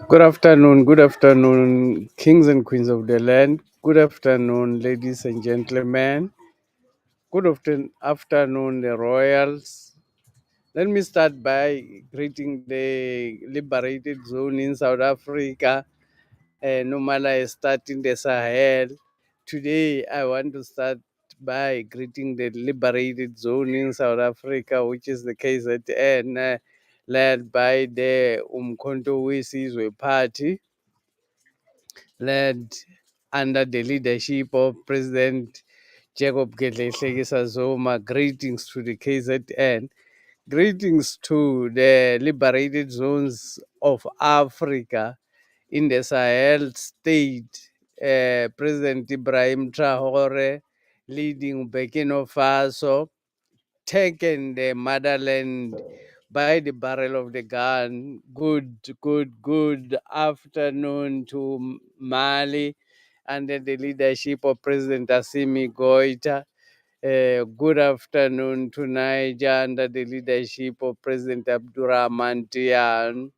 Good afternoon, kings and queens of the land. Good afternoon, ladies and gentlemen. Afternoon, the royals. Let me start by greeting the liberated zone in South Africa, Numala start in the Sahel. Today, I want to start by greeting the liberated zone in South Africa, which is the KZN, led by the Umkhonto weSizwe Party, led under the leadership of President Jacob Gedleyihlekisa Zuma. Greetings to the KZN. Greetings to the liberated zones of Africa in the Sahel state. President Ibrahim Traore leading Burkina Faso, taken the motherland by the barrel of the gun. Good afternoon to Mali under the leadership of President Assimi Goita. Good afternoon to Niger under the leadership of President Abdurrahman Tian.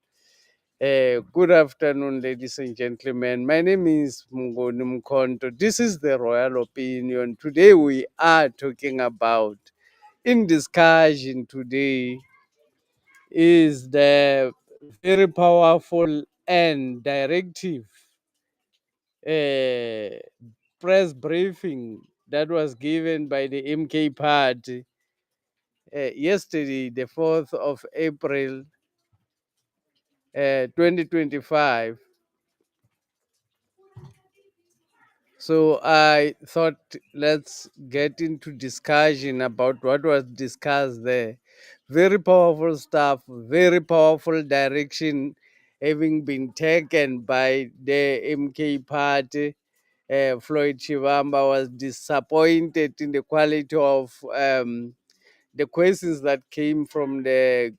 Good afternoon, ladies and gentlemen. My name is Mngoni Mkhonto. This is the Royal Opinion. Today we are talking about, in discussion today, is the very powerful and directive press briefing that was given by the MK party yesterday, the 4th of April 2025. So I thought let's get into discussion about what was discussed there. Very powerful stuff, very powerful direction having been taken by the MK party. Floyd Shivamba was disappointed in the quality of the questions that came from the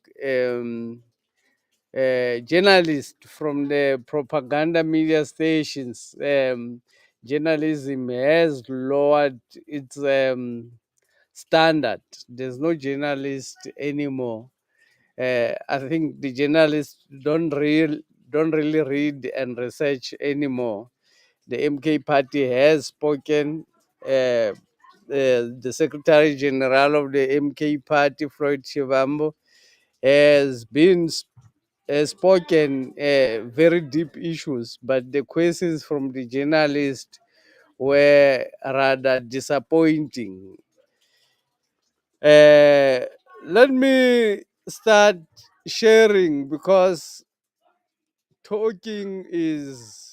journalists from the propaganda media stations. Journalism has lowered its standard. There's no journalist anymore. I think the journalists don't really read and research anymore. The MK party has spoken. The Secretary General of the MK party, Floyd Shivambu, has spoken very deep issues, but the questions from the journalist were rather disappointing. Let me start sharing, because talking is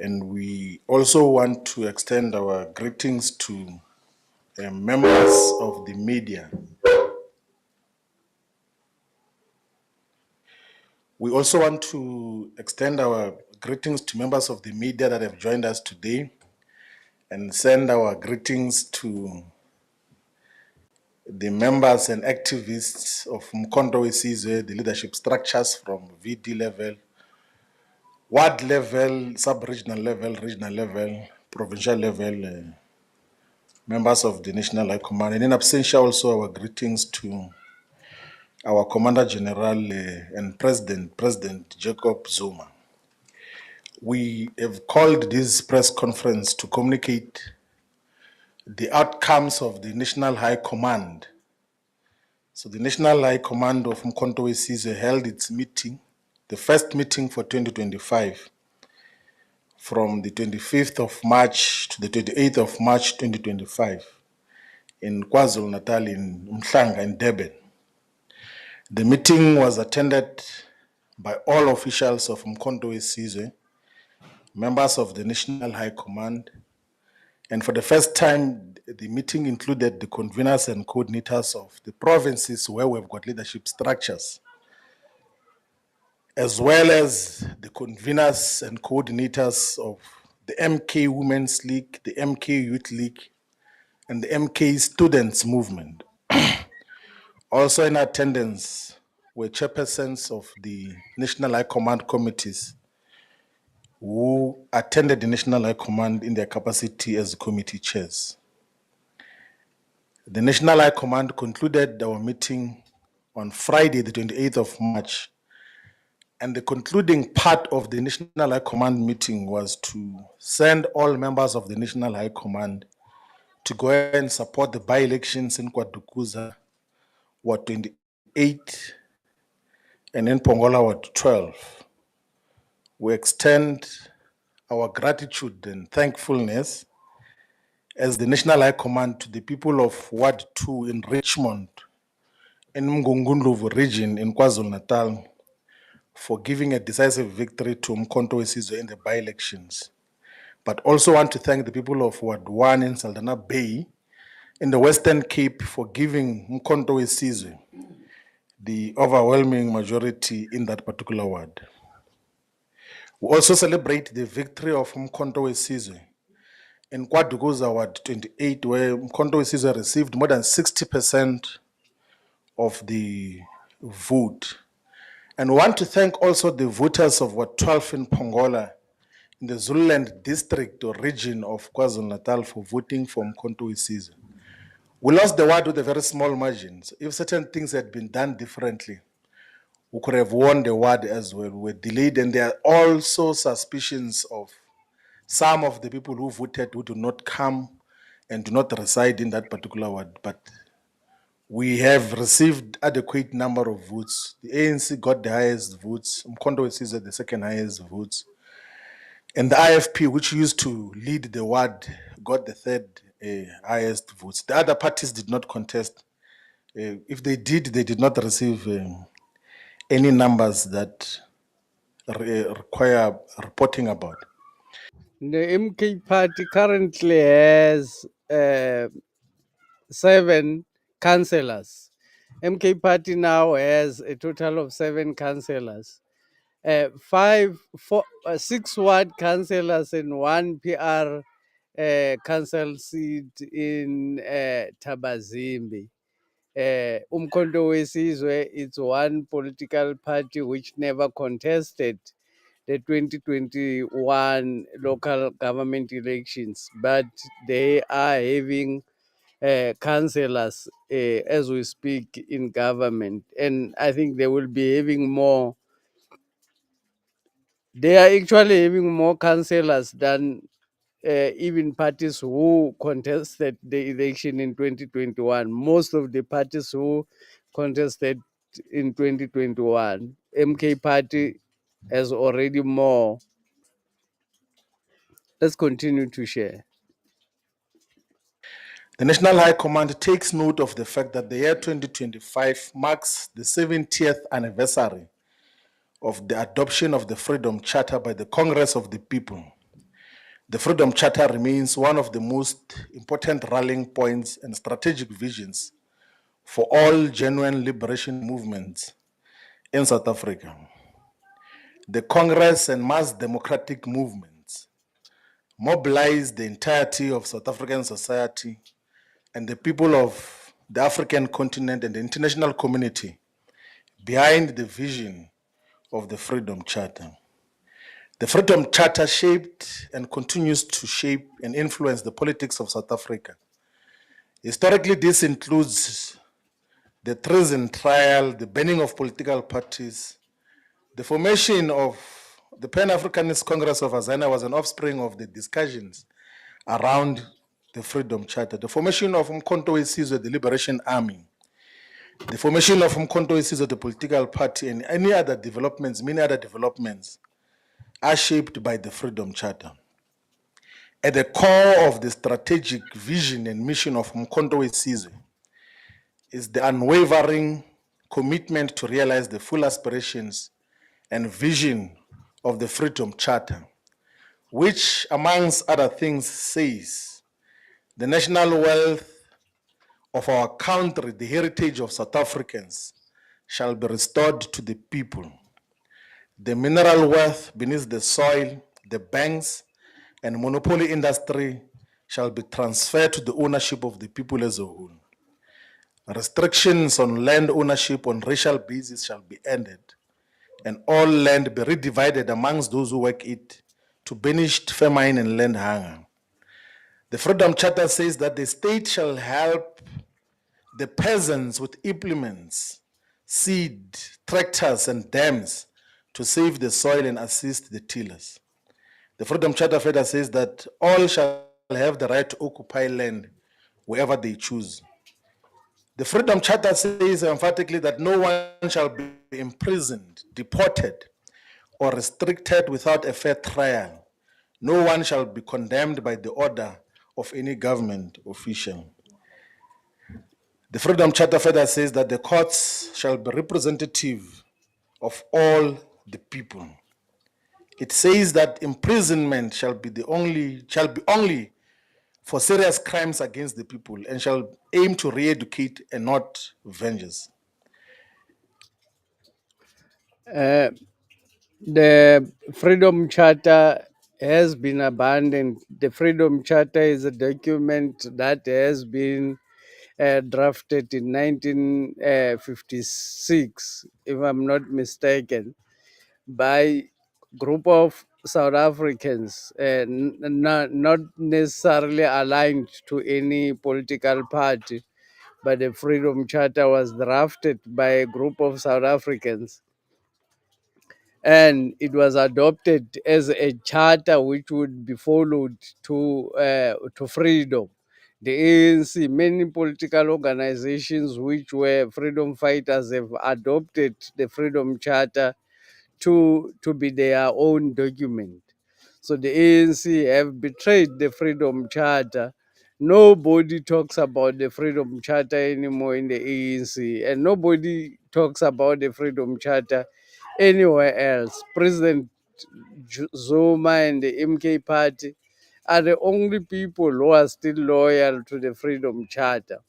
And we also want to extend our greetings to members of the media. We also want to extend our greetings to members of the media that have joined us today, and send our greetings to the members and activists of Umkhonto weSizwe, the leadership structures from VD level, ward level, sub-regional level, regional level, provincial level, members of the National High Command, and in absentia also our greetings to our Commander General and President Jacob Zuma. We have called this press conference to communicate the outcomes of the National High Command. So the National High Command of Umkhonto weSizwe held its meeting, the first meeting for 2025, from the 25th of March to the 28th of March 2025 in KwaZulu-Natal, in Umhlanga, in Durban. The meeting was attended by all officials of Umkhonto weSizwe, members of the National High Command, and for the first time, the meeting included the conveners and coordinators of the provinces where we've got leadership structures, as well as the conveners and coordinators of the MK Women's League, the MK Youth League, and the MK Students Movement. Also in attendance were chairpersons of the National High Command committees, who attended the National High Command in their capacity as committee chairs. The National High Command concluded our meeting on Friday, the 28th of March, and the concluding part of the National High Command meeting was to send all members of the National High Command to go and support the by-elections in KwaDukuza, Ward 28, and in Pongola, Ward 12. We extend our gratitude and thankfulness as the National High Command to the people of Ward 2 in Richmond, in Mngungundlovu region in KwaZulu-Natal, for giving a decisive victory to Umkhonto weSizwe in the by-elections. But also want to thank the people of Ward 1 in Saldanha Bay in the Western Cape for giving Umkhonto weSizwe the overwhelming majority in that particular ward. We also celebrate the victory of Umkhonto weSizwe in KwaDukuza Ward 28, where Umkhonto weSizwe received more than 60% of the vote. And we want to thank also the voters of Ward 12 in Pongola, in the Zululand district or region of KwaZulu-Natal, for voting for Umkhonto weSizwe. We lost the ward with a very small margins. If certain things had been done differently, we could have won the ward as well. We were delayed, and there are also suspicions of some of the people who voted who do not come and do not reside in that particular ward. But we have received adequate number of votes. The ANC got the highest votes. Umkhonto weSizwe the second highest votes. And the IFP, which used to lead the ward, got the third highest votes. The other parties did not contest. If they did not receive any numbers that require reporting about. The MK party currently has 7 councillors. MK party now has a total of 7 councillors. 6 ward councillors and 1 PR council seat in Tabazimbi. Umkhonto weSizwe, it's one political party which never contested the 2021 local government elections, but they are having councillors as we speak in government, and I think they will be having more. They are actually having more councillors than even parties who contested the election in 2021. Most of the parties who contested in 2021, MK party has already more. Let's continue to share. The National High Command takes note of the fact that the year 2025 marks the 70th anniversary of the adoption of the Freedom Charter by the Congress of the People. The Freedom Charter remains one of the most important rallying points and strategic visions for all genuine liberation movements in South Africa. The Congress and mass democratic movements mobilize the entirety of South African society and the people of the African continent and the international community behind the vision of the Freedom Charter. The Freedom Charter shaped and continues to shape and influence the politics of South Africa. Historically, this includes the treason trial, the banning of political parties. The formation of the Pan-Africanist Congress of Azania was an offspring of the discussions around the Freedom Charter. The formation of Umkhonto weSizwe, the Liberation Army, the formation of Umkhonto weSizwe, the political party, and any other developments, many other developments, are shaped by the Freedom Charter. At the core of the strategic vision and mission of Umkhonto weSizwe is the unwavering commitment to realize the full aspirations and vision of the Freedom Charter, which, amongst other things, says the national wealth of our country, the heritage of South Africans, shall be restored to the people. The mineral wealth beneath the soil, the banks, and monopoly industry shall be transferred to the ownership of the people as a whole. Restrictions on land ownership on racial basis shall be ended, and all land be redivided amongst those who work it to banish famine and land hunger. The Freedom Charter says that the state shall help the peasants with implements, seed, tractors, and dams to save the soil and assist the tillers. The Freedom Charter further says that all shall have the right to occupy land wherever they choose. The Freedom Charter says emphatically that no one shall be imprisoned, deported, or restricted without a fair trial. No one shall be condemned by the order of any government official. The Freedom Charter further says that the courts shall be representative of all the people. It says that imprisonment shall be only for serious crimes against the people and shall aim to re-educate and not vengeance. The Freedom Charter has been abandoned. The Freedom Charter is a document that has been drafted in 1956, if I'm not mistaken, by group of South Africans, not necessarily aligned to any political party, but the Freedom Charter was drafted by a group of South Africans, and it was adopted as a charter which would be followed to freedom. The ANC, many political organizations which were freedom fighters, have adopted the Freedom Charter to be their own document. So the ANC have betrayed the Freedom Charter. Nobody talks about the Freedom Charter anymore in the ANC, and nobody talks about the Freedom Charter anywhere else. President Zuma and the MK party are the only people who are still loyal to the Freedom Charter,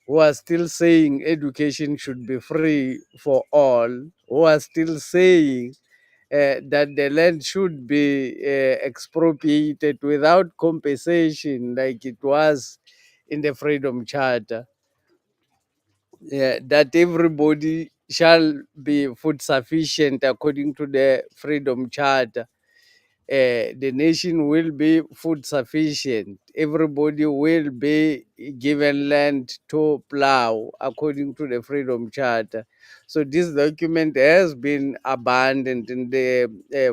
who are still saying education should be free for all, who are still saying that the land should be expropriated without compensation like it was in the Freedom Charter, that everybody shall be food sufficient according to the Freedom Charter. The nation will be food sufficient. Everybody will be given land to plow according to the Freedom Charter. So this document has been abandoned, and the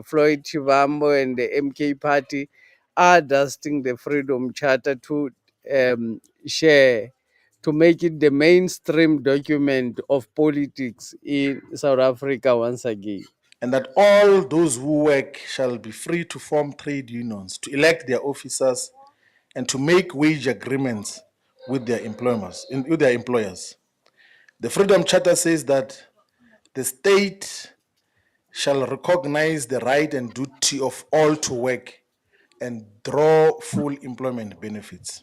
Floyd Chivambo and the MK party are dusting the Freedom Charter to share, to make it the mainstream document of politics in South Africa once again. And that all those who work shall be free to form trade unions, to elect their officers, and to make wage agreements with their employers. The Freedom Charter says that the state shall recognize the right and duty of all to work and draw full employment benefits.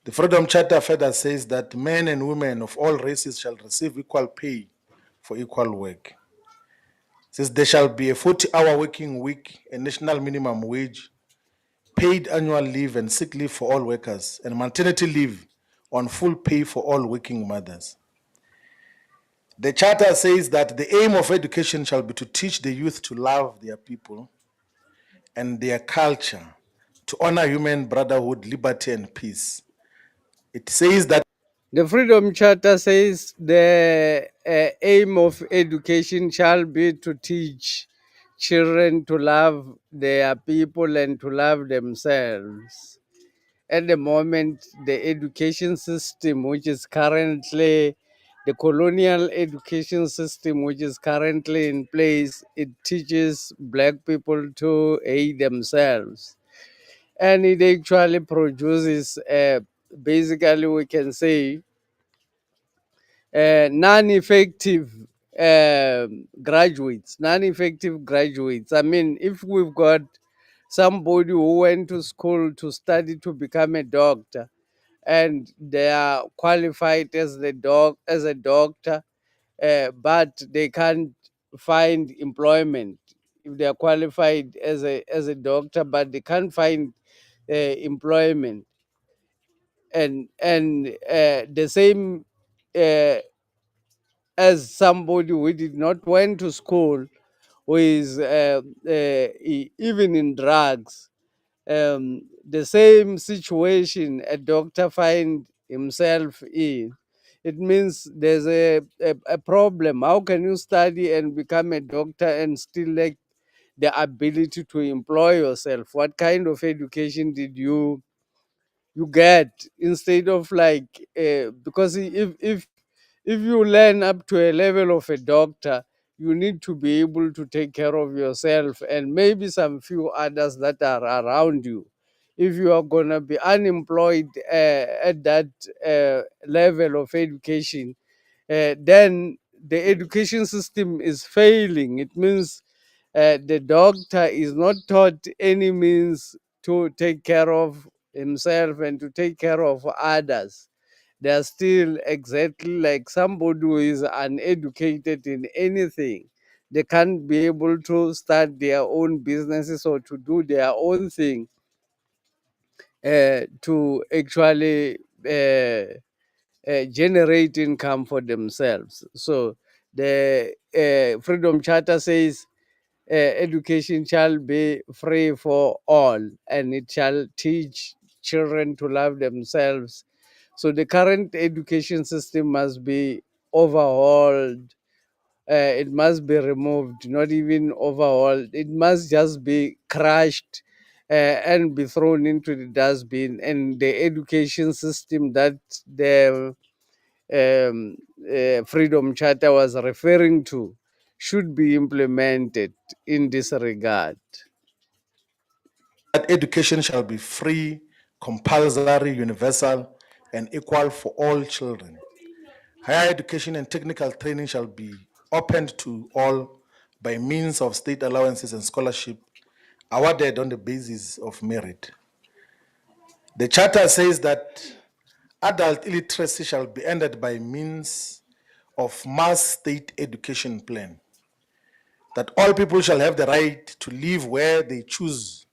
The Freedom Charter further says that men and women of all races shall receive equal pay for equal work. It says there shall be a 40-hour working week, a national minimum wage, paid annual leave and sick leave for all workers, and maternity leave on full pay for all working mothers. The Charter says that the aim of education shall be to teach the youth to love their people and their culture, to honor human brotherhood, liberty, and peace. It says that The Freedom Charter says the aim of education shall be to teach children to love their people and to love themselves. At the moment, the education system, which is currently the colonial education system, which is currently in place, it teaches black people to hate themselves. And it actually produces, basically, we can say, non-effective graduates, non-effective graduates. I mean, if we've got somebody who went to school to study to become a doctor, and they are qualified as a doctor, but they can't find employment. If they are qualified as a doctor, but they can't find employment, and the same uh, as somebody who did not went to school, who is even in drugs, the same situation a doctor find himself in, it means there's a problem. How can you study and become a doctor and still lack the ability to employ yourself? What kind of education did you get? Instead of like, because if you learn up to a level of a doctor, you need to be able to take care of yourself and maybe some few others that are around you. If you are going to be unemployed at that level of education, then the education system is failing. It means the doctor is not taught any means to take care of himself and to take care of others. They are still exactly like somebody who is uneducated in anything. They can't be able to start their own businesses or to do their own thing to actually generate income for themselves. So the Freedom Charter says education shall be free for all and it shall teach children to love themselves. So the current education system must be overhauled. It must be removed, not even overhauled. It must just be crushed and be thrown into the dustbin. And the education system that the Freedom Charter was referring to should be implemented in this regard. That education shall be free, compulsory, universal, and equal for all children. Higher education and technical training shall be opened to all by means of state allowances and scholarship awarded on the basis of merit. The charter says that adult illiteracy shall be ended by means of mass state education plan, that all people shall have the right to live where they choose,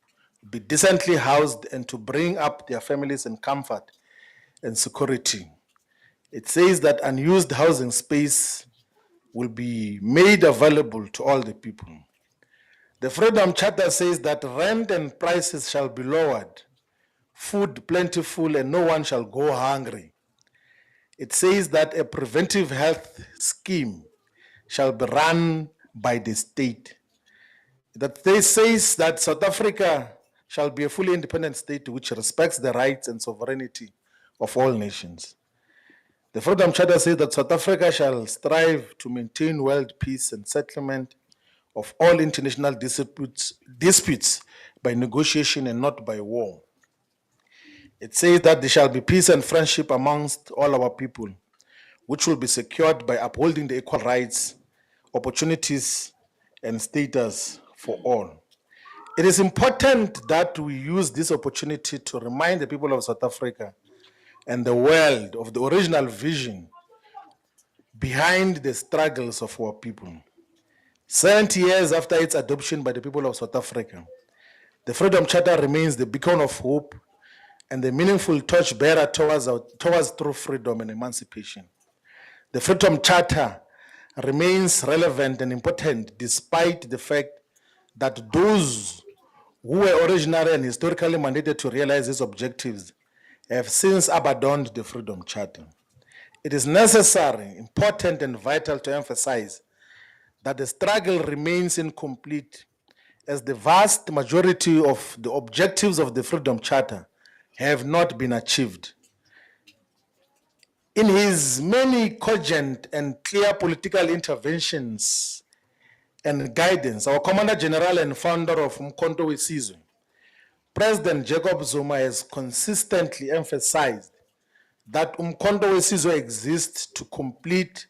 be decently housed, and to bring up their families in comfort and security. It says that unused housing space will be made available to all the people. The Freedom Charter says that rent and prices shall be lowered, food plentiful, and no one shall go hungry. It says that a preventive health scheme shall be run by the state. That they says that South Africa shall be a fully independent state which respects the rights and sovereignty of all nations. The Freedom Charter says that South Africa shall strive to maintain world peace and settlement of all international disputes by negotiation and not by war. It says that there shall be peace and friendship amongst all our people, which will be secured by upholding the equal rights, opportunities, and status for all. It is important that we use this opportunity to remind the people of South Africa and the world of the original vision behind the struggles of our people. 70 years after its adoption by the people of South Africa, the Freedom Charter remains the beacon of hope and the meaningful torchbearer towards true freedom and emancipation. The Freedom Charter remains relevant and important despite the fact that those who were originally and historically mandated to realize these objectives have since abandoned the Freedom Charter. It is necessary, important, and vital to emphasize that the struggle remains incomplete as the vast majority of the objectives of the Freedom Charter have not been achieved. In his many cogent and clear political interventions and guidance, our Commander General and founder of Umkhonto we Sizwe, President Jacob Zuma, has consistently emphasized that Umkhonto we Sizwe exists to complete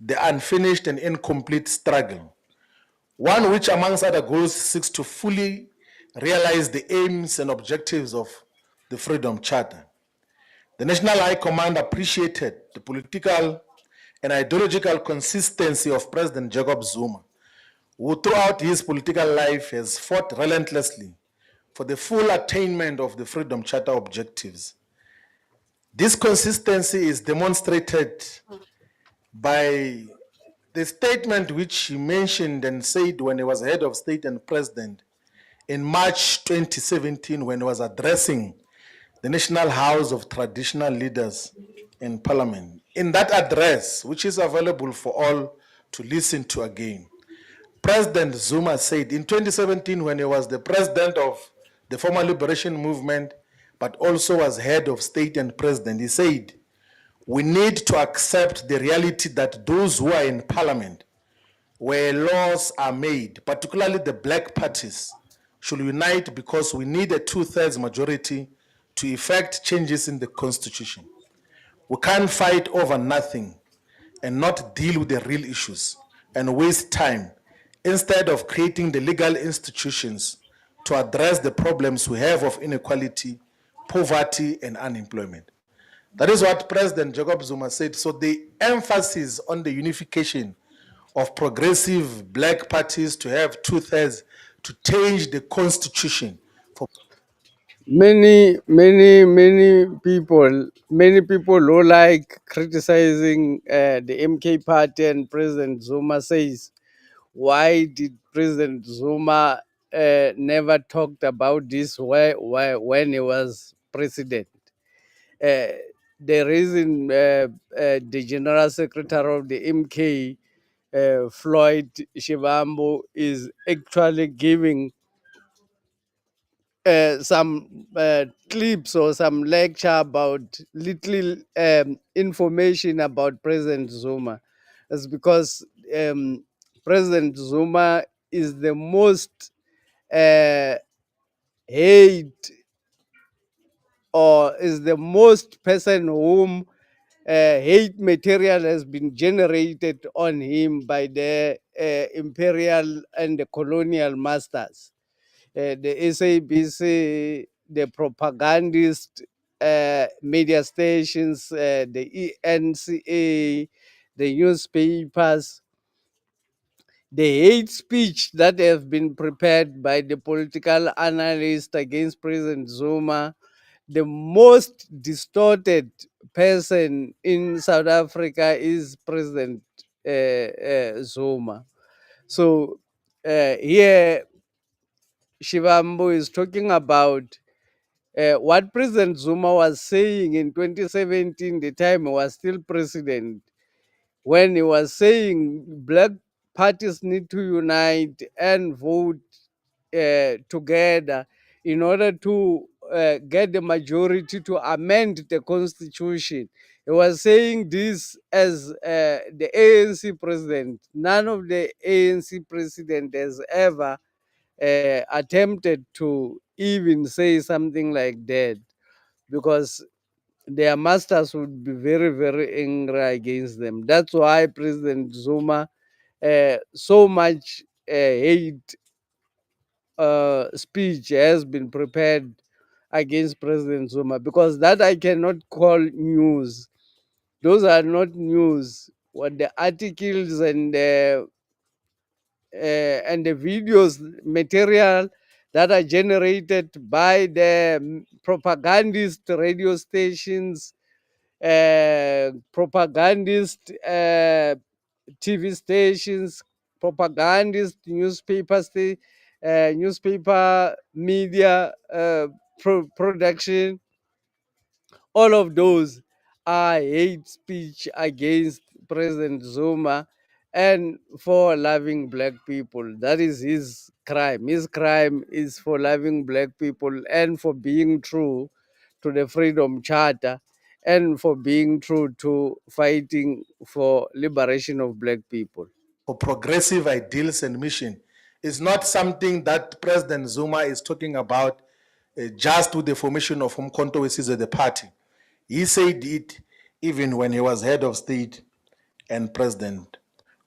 the unfinished and incomplete struggle, one which, amongst other goals, seeks to fully realize the aims and objectives of the Freedom Charter. The National High Command appreciated the political and ideological consistency of President Jacob Zuma, who throughout his political life has fought relentlessly for the full attainment of the Freedom Charter objectives. This consistency is demonstrated by The statement which he mentioned and said when he was head of state and president in March 2017, when he was addressing the National House of Traditional Leaders in Parliament. In that address, which is available for all to listen to again, President Zuma said in 2017, when he was the president of the former liberation movement, but also was head of state and president, he said, we need to accept the reality that those who are in parliament, where laws are made, particularly the black parties, should unite because we need a 2/3 majority to effect changes in the constitution. We can't fight over nothing and not deal with the real issues and waste time instead of creating the legal institutions to address the problems we have of inequality, poverty, and unemployment. That is what President Jacob Zuma said. So the emphasis on the unification of progressive black parties to have 2/3 to change the constitution for many people who like criticizing the MK party and President Zuma says, why did President Zuma never talked about this when he was president? Uh, the reason the General Secretary of the MK, Floyd Shivambu, is actually giving some clips or some lecture about little information about President Zuma. It's because President Zuma is the most uh, hate, or is the most person whom hate material has been generated on him by the imperial and the colonial masters. The SABC, the propagandist media stations, the ENCA, the newspapers, the hate speech that have been prepared by the political analyst against President Zuma. The most distorted person in South Africa is President Zuma. So here Shivambu is talking about what President Zuma was saying in 2017, the time he was still president, when he was saying black parties need to unite and vote together in order to get the majority to amend the constitution. He was saying this as the ANC president. None of the ANC president has ever attempted to even say something like that, because their masters would be very, very angry against them. That's why President Zuma so much hate speech has been prepared against President Zuma, because that I cannot call news. Those are not news. What the articles and the videos material that are generated by the propagandist radio stations, propagandist TV stations, propagandist newspaper media production, all of those are hate speech against President Zuma and for loving black people. That is his crime. His crime is for loving black people and for being true to the Freedom Charter and for being true to fighting for liberation of black people. progressive ideals and mission. It's not something that President Zuma is talking about just with the formation of Umkhonto weSizwe, the party. He said it even when he was head of state and president.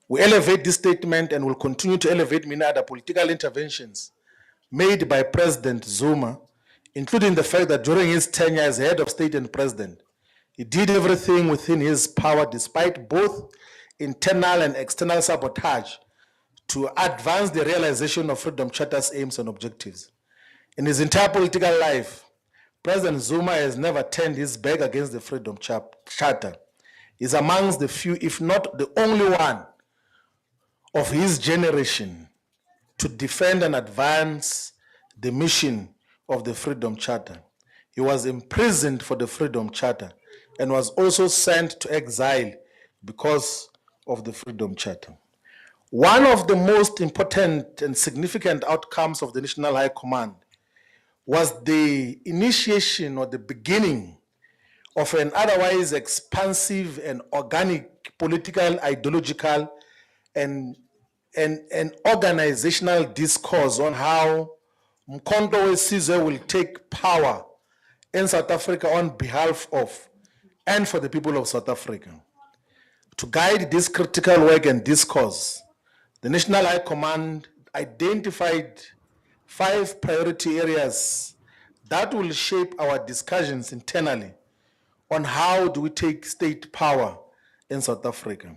We elevate this statement and will continue to elevate many other political interventions made by President Zuma, including the fact that during his tenure as head of state and president, he did everything within his power, despite both internal and external sabotage, to advance the realization of Freedom Charter's aims and objectives. In his entire political life, President Zuma has never turned his back against the Freedom Charter. He's amongst the few, if not the only one, of his generation to defend and advance the mission of the Freedom Charter. He was imprisoned for the Freedom Charter and was also sent to exile because of the Freedom Charter. One of the most important and significant outcomes of the National High Command was the initiation or the beginning of an otherwise expansive and organic political, ideological, and organizational discourse on how Mkhonto we will take power in South Africa on behalf of and for the people of South Africa. To guide this critical work and discourse, the National High Command identified 5 priority areas that will shape our discussions internally on how do we take state power in South Africa.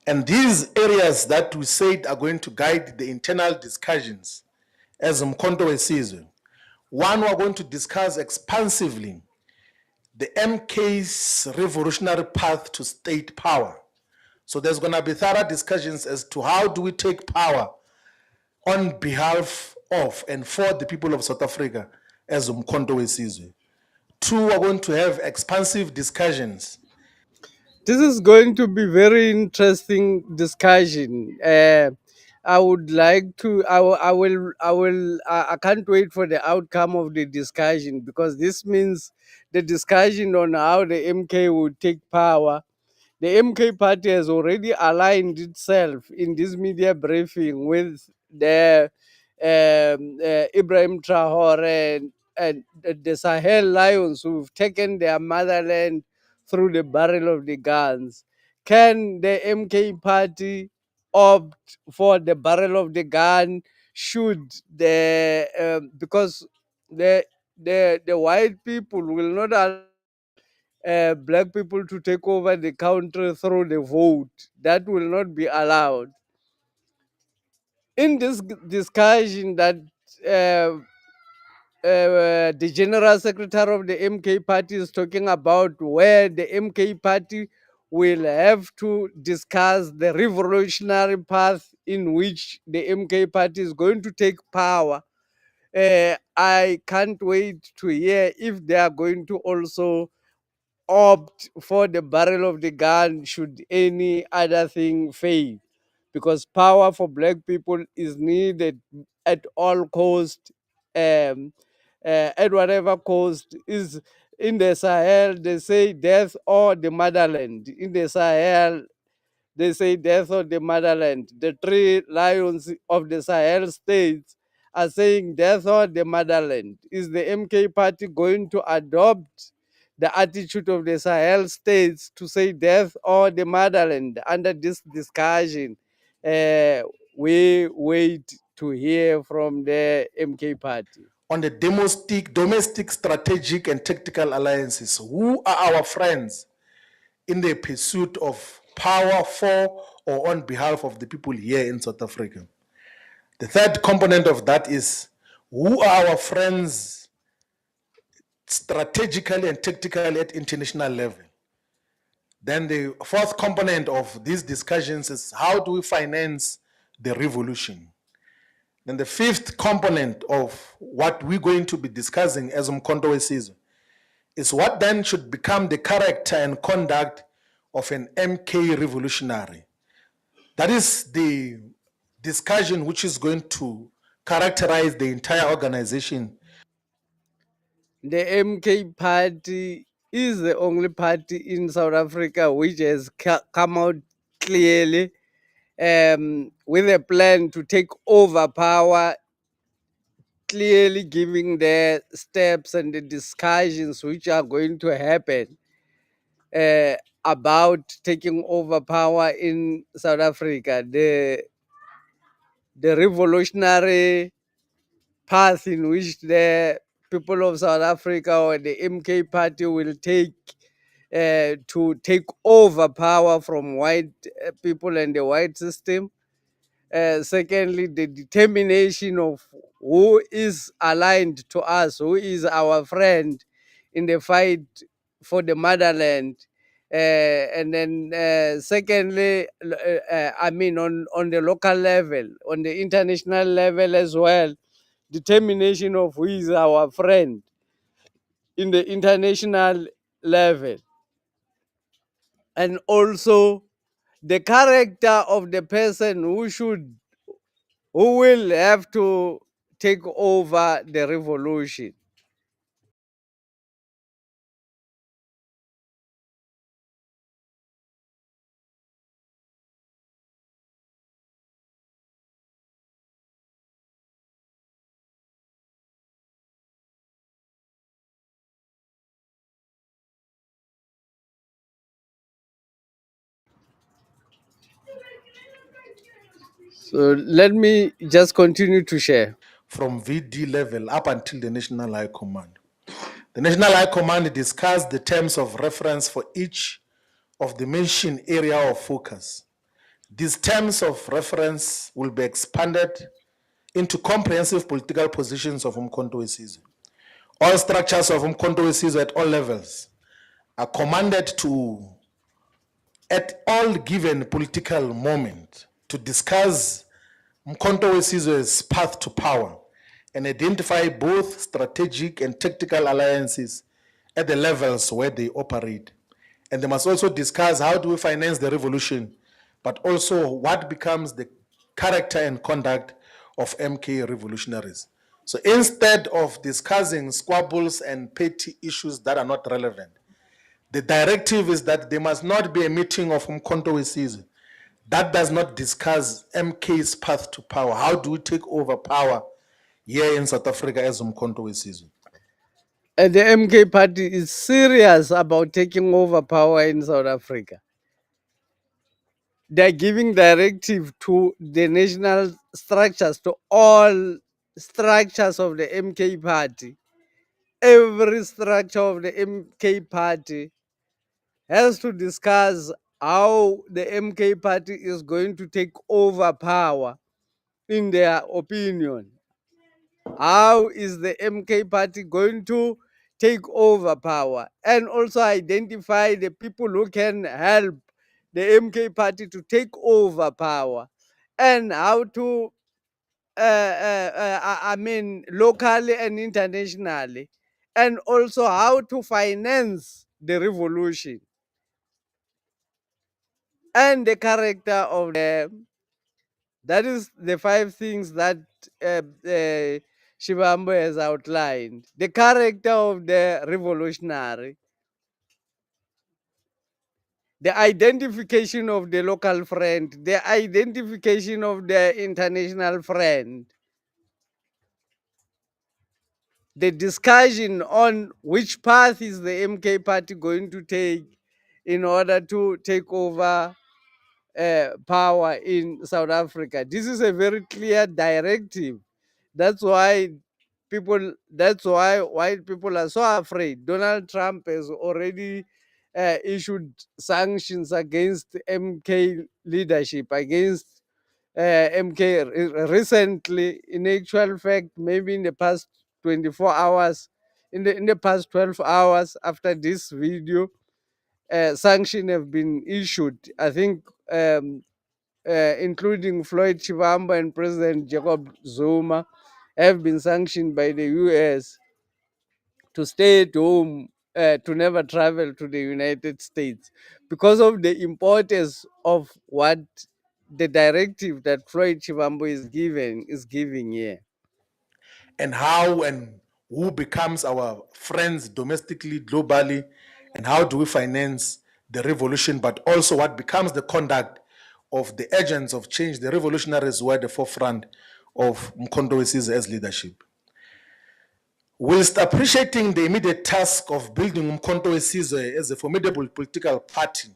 And these areas that we said are going to guide the internal discussions as Mkhonto Wesizwe. One, we're going to discuss expansively the MK's revolutionary path to state power. So there's going to be thorough discussions as to how do we take power on behalf of and for the people of South Africa as Mkhonto Wesizwe. 2, we're going to have expansive discussions. This is going to be very interesting discussion. I would like to. I can't wait for the outcome of the discussion, because this means the discussion on how the MK would take power. The MK party has already aligned itself in this media briefing with the Ibrahim Traore and the Sahel Lions, who've taken their motherland through the barrel of the guns. Can the MK party opt for the barrel of the gun? Should the because the white people will not allow black people to take over the country through the vote. That will not be allowed. In this discussion that uh, the general secretary of the MK party is talking about, where the MK party will have to discuss the revolutionary path in which the MK party is going to take power. I can't wait to hear if they are going to also opt for the barrel of the gun should any other thing fail, because power for black people is needed at all cost. um, at whatever cost. Is in the Sahel, they say death or the motherland. In the Sahel, they say death of the motherland. The 3 lions of the Sahel states are saying death of the motherland. Is the MK party going to adopt the attitude of the Sahel states to say death or the motherland under this discussion? Uh, we wait to hear from the MK party. On the domestic, strategic, and tactical alliances, who are our friends in the pursuit of power for or on behalf of the people here in South Africa? The third component of that is, who are our friends strategically and tactically at international level? Then the fourth component of these discussions is, how do we finance the revolution? Then the fifth component of what we're going to be discussing as Mkhonto Wesizwe is what then should become the character and conduct of an MK revolutionary. That is the discussion which is going to characterize the entire organization. The MK party is the only party in South Africa which has come out clearly with a plan to take over power, clearly giving the steps and the discussions which are going to happen uh, about taking over power in South Africa. The revolutionary path in which the people of South Africa or the MK party will take to take over power from white people and the white system. Secondly, the determination of who is aligned to us, who is our friend in the fight for the motherland. And then secondly, I mean, on the local level, on the international level as well, determination of who is our friend in the international level, and also the character of the person who will have to take over the revolution. So let me just continue to share. from VD level up until the National High Command. The National High Command discussed the terms of reference for each of the mentioned area of focus. These terms of reference will be expanded into comprehensive political positions of Umkhonto we Sizwe. All structures of Umkhonto we Sizwe at all levels are commanded to, at all given political moment, to discuss Umkhonto we Sizwe's path to power and identify both strategic and tactical alliances at the levels where they operate. And they must also discuss how do we finance the revolution, but also what becomes the character and conduct of MK revolutionaries. So instead of discussing squabbles and petty issues that are not relevant, the directive is that there must not be a meeting of Umkhonto we Sizwe that does not discuss MK's path to power. How do we take over power here in South Africa as Umkhonto we Sizwe? And the MK party is serious about taking over power in South Africa. They're giving directive to the national structures, to all structures of the MK party. Every structure of the MK party has to discuss how the MK party is going to take over power in their opinion. How is the MK party going to take over power, and also identify the people who can help the MK party to take over power, and how to, I mean, locally and internationally, and also how to finance the revolution, and the character of the. That is the five things that Shivambo has outlined. The character of the revolutionary, the identification of the local friend, the identification of the international friend, the discussion on which path is the MK party going to take in order to take over power in South Africa. This is a very clear directive. That's why that's why white people are so afraid. Donald Trump has already issued sanctions against MK leadership, against MK recently. In actual fact, maybe in the past 24 hours, in the past 12 hours after this video, sanctions have been issued. I think including Floyd Shivambu and President Jacob Zuma, have been sanctioned by the US to stay at home, to never travel to the United States, because of the importance of what the directive that Floyd Shivambu is giving here. And how and who becomes our friends domestically, globally, and how do we finance the revolution, but also what becomes the conduct of the agents of change, the revolutionaries who are at the forefront of Umkhonto we Sizwe's leadership. Whilst appreciating the immediate task of building Umkhonto we Sizwe as a formidable political party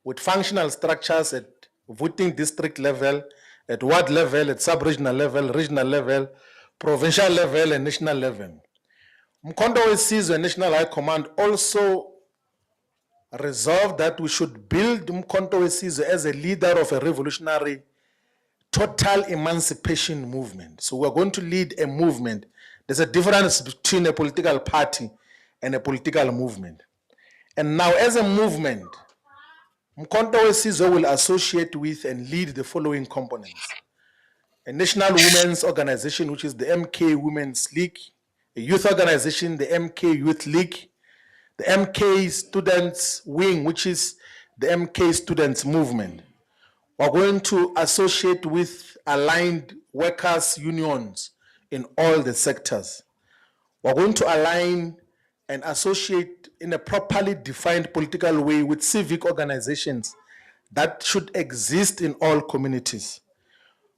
with functional structures at voting district level, at ward level, at sub-regional level, regional level, provincial level, and national level, Umkhonto we Sizwe National High Command also resolved that we should build Umkhonto we Sizwe as a leader of a revolutionary total emancipation movement. So we're going to lead a movement. There's a difference between a political party and a political movement. And now, as a movement, Mkhonto weSizwe will associate with and lead the following components: a national women's organization, which is the MK Women's League, a youth organization, the MK Youth League, the MK Students Wing, which is the MK Students Movement. We're going to associate with aligned workers' unions in all the sectors. We're going to align and associate in a properly defined political way with civic organizations that should exist in all communities.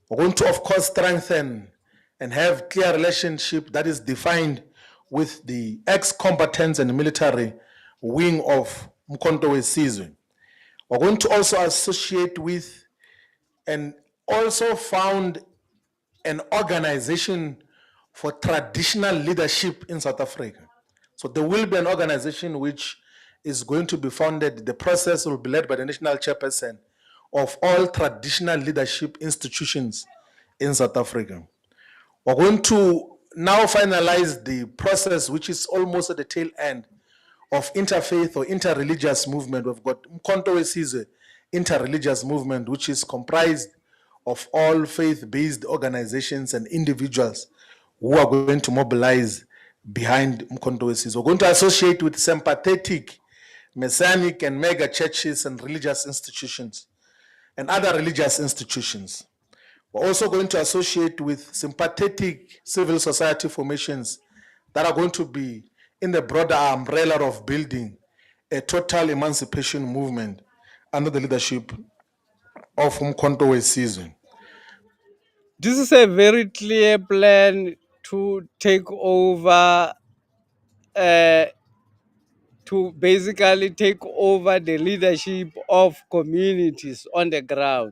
We're going to, of course, strengthen and have clear relationship that is defined with the ex-combatants and military wing of Mkhonto weSizwe. We're going to also associate with and also found an organization for traditional leadership in South Africa. So there will be an organization which is going to be founded. The process will be led by the national chairperson of all traditional leadership institutions in South Africa. We're going to now finalize the process, which is almost at the tail end of interfaith or interreligious movement. We've got Mkhonto weSizwe interreligious movement, which is comprised of all faith-based organizations and individuals who are going to mobilize behind Mkhonto weSizwe. We're going to associate with sympathetic, messianic, and mega churches and religious institutions and other religious institutions. We're also going to associate with sympathetic civil society formations that are going to be in the broader umbrella of building a total emancipation movement under the leadership of Mkhonto weSizwe. This is a very clear plan to take over, to basically take over the leadership of communities on the ground.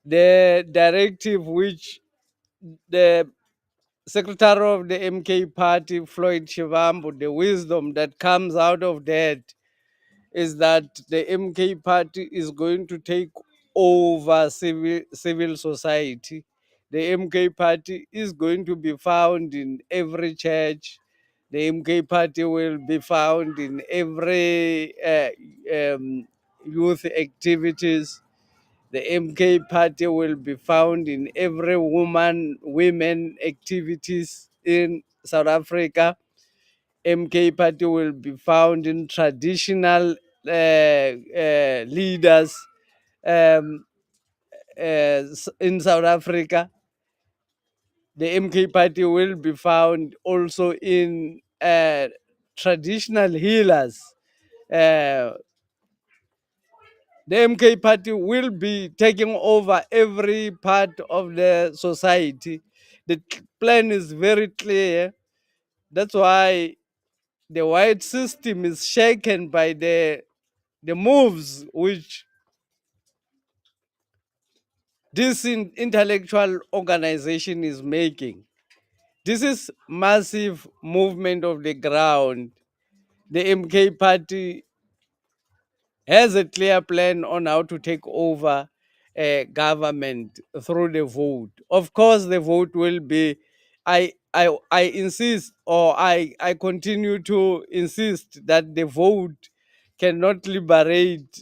The directive which the secretary of the MK party, Floyd Shivambu, the wisdom that comes out of that is that the MK party is going to take over civil society. The MK party is going to be found in every church. The MK party will be found in every youth activities. The MK party will be found in every women activities in South Africa. MK party will be found in traditional leaders um, in South Africa. The MK party will be found also in traditional healers. Uh, the MK party will be taking over every part of the society. The plan is very clear. That's why the white system is shaken by the moves which this intellectual organization is making. This is massive movement of the ground. The MK party has a clear plan on how to take over government through the vote. Of course, the vote will be. I insist, or I continue to insist that the vote cannot liberate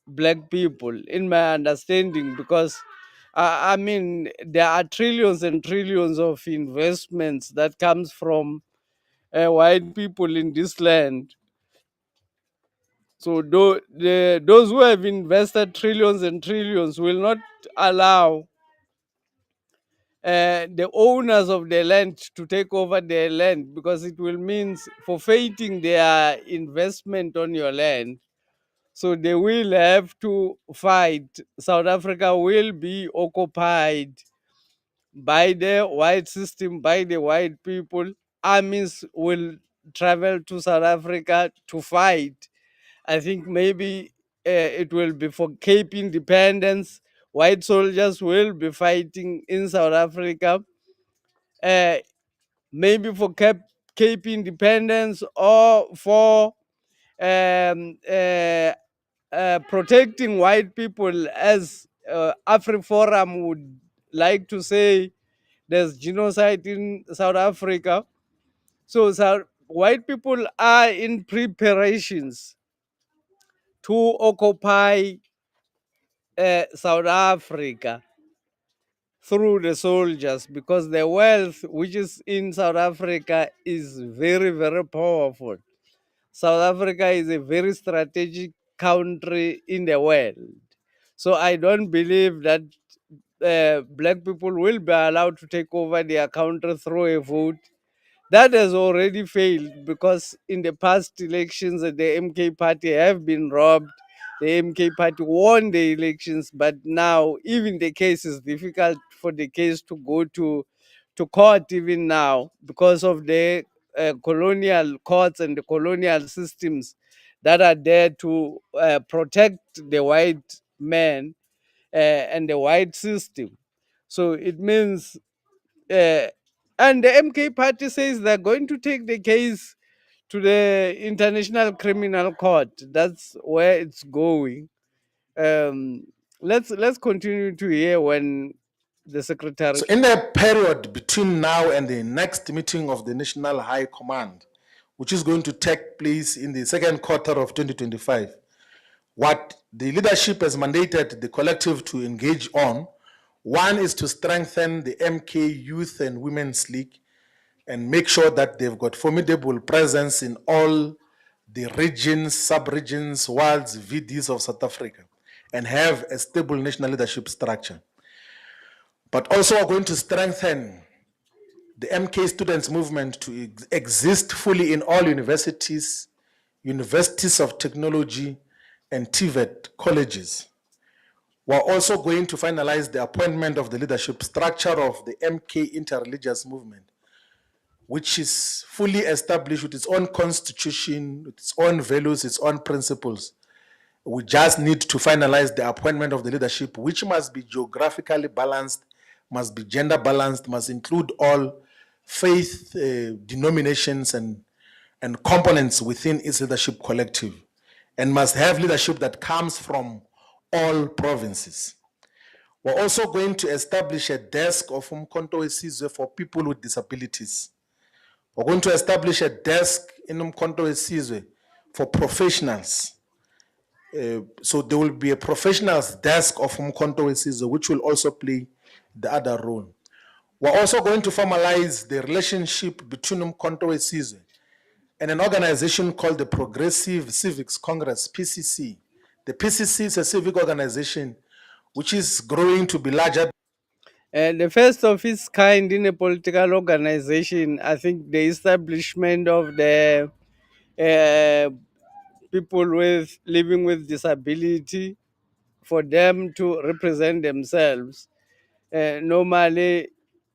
black people, in my understanding, because I mean there are trillions and trillions of investments that comes from white people in this land. So those who have invested trillions and trillions will not allow the owners of the land to take over their land, because it will mean forfeiting their investment on your land. So they will have to fight. South Africa will be occupied by the white system, by the white people. Armies will travel to South Africa to fight. I think maybe it will be for Cape Independence. White soldiers will be fighting in South Africa, uh, maybe for Cape Independence, or for um, uh, protecting white people, as AfriForum would like to say. There's genocide in South Africa. So white people are in preparations to occupy South Africa through the soldiers, because the wealth which is in South Africa is very, very powerful. South Africa is a very strategic country in the world. So I don't believe that black people will be allowed to take over their country through a vote. That has already failed, because in the past elections, the MK party have been robbed. The MK party won the elections, but now even the case is difficult for the case to go to court even now, because of the colonial courts and the colonial systems that are there to protect the white man and the white system. So it means, uh, and the MK party says they're going to take the case to the International Criminal Court. That's where it's going. Um, let's continue to hear when the secretary. So in the period between now and the next meeting of the National High Command, which is going to take place in the second quarter of 2025, what the leadership has mandated the collective to engage on, one is to strengthen the MK Youth and Women's League and make sure that they've got formidable presence in all the regions, sub-regions, wards, VDs of South Africa, and have a stable national leadership structure. But also are going to strengthen the MK students movement to exist fully in all universities, universities of technology, and TVET colleges. We're also going to finalize the appointment of the leadership structure of the MK interreligious movement, which is fully established with its own constitution, with its own values, its own principles. We just need to finalize the appointment of the leadership, which must be geographically balanced, must be gender balanced, must include all faith denominations and components within its leadership collective, and must have leadership that comes from all provinces. We're also going to establish a desk of Umkhonto weSizwe for people with disabilities. We're going to establish a desk in Umkhonto weSizwe for professionals. So there will be a professionals desk of Umkhonto weSizwe, which will also play the other role. We're also going to formalize the relationship between Umkhonto weSizwe and an organization called the Progressive Civics Congress, PCC. The PCC is a civic organization which is growing to be larger. The first of its kind in a political organization, I think the establishment of the uh, people with living with disability, for them to represent themselves. Normally,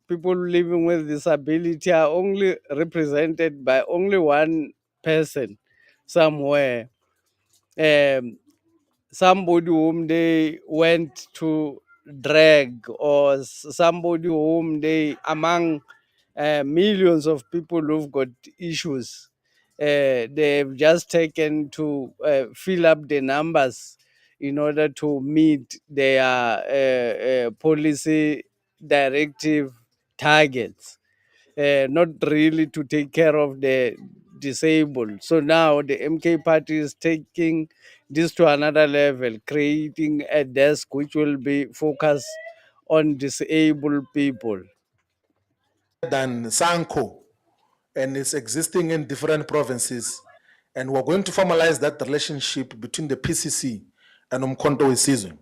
people living with disability are only represented by only one person somewhere. Um, Somebody whom they went to drag, or somebody whom they, among millions of people who've got issues, they've just taken to fill up the numbers in order to meet their policy directive targets, not really to take care of the disabled. So now the MK party is taking this to another level, creating a desk which will be focused on disabled people. Than Sanko, and it's existing in different provinces. And we're going to formalize that relationship between the PCC and Umkhonto weSizwe.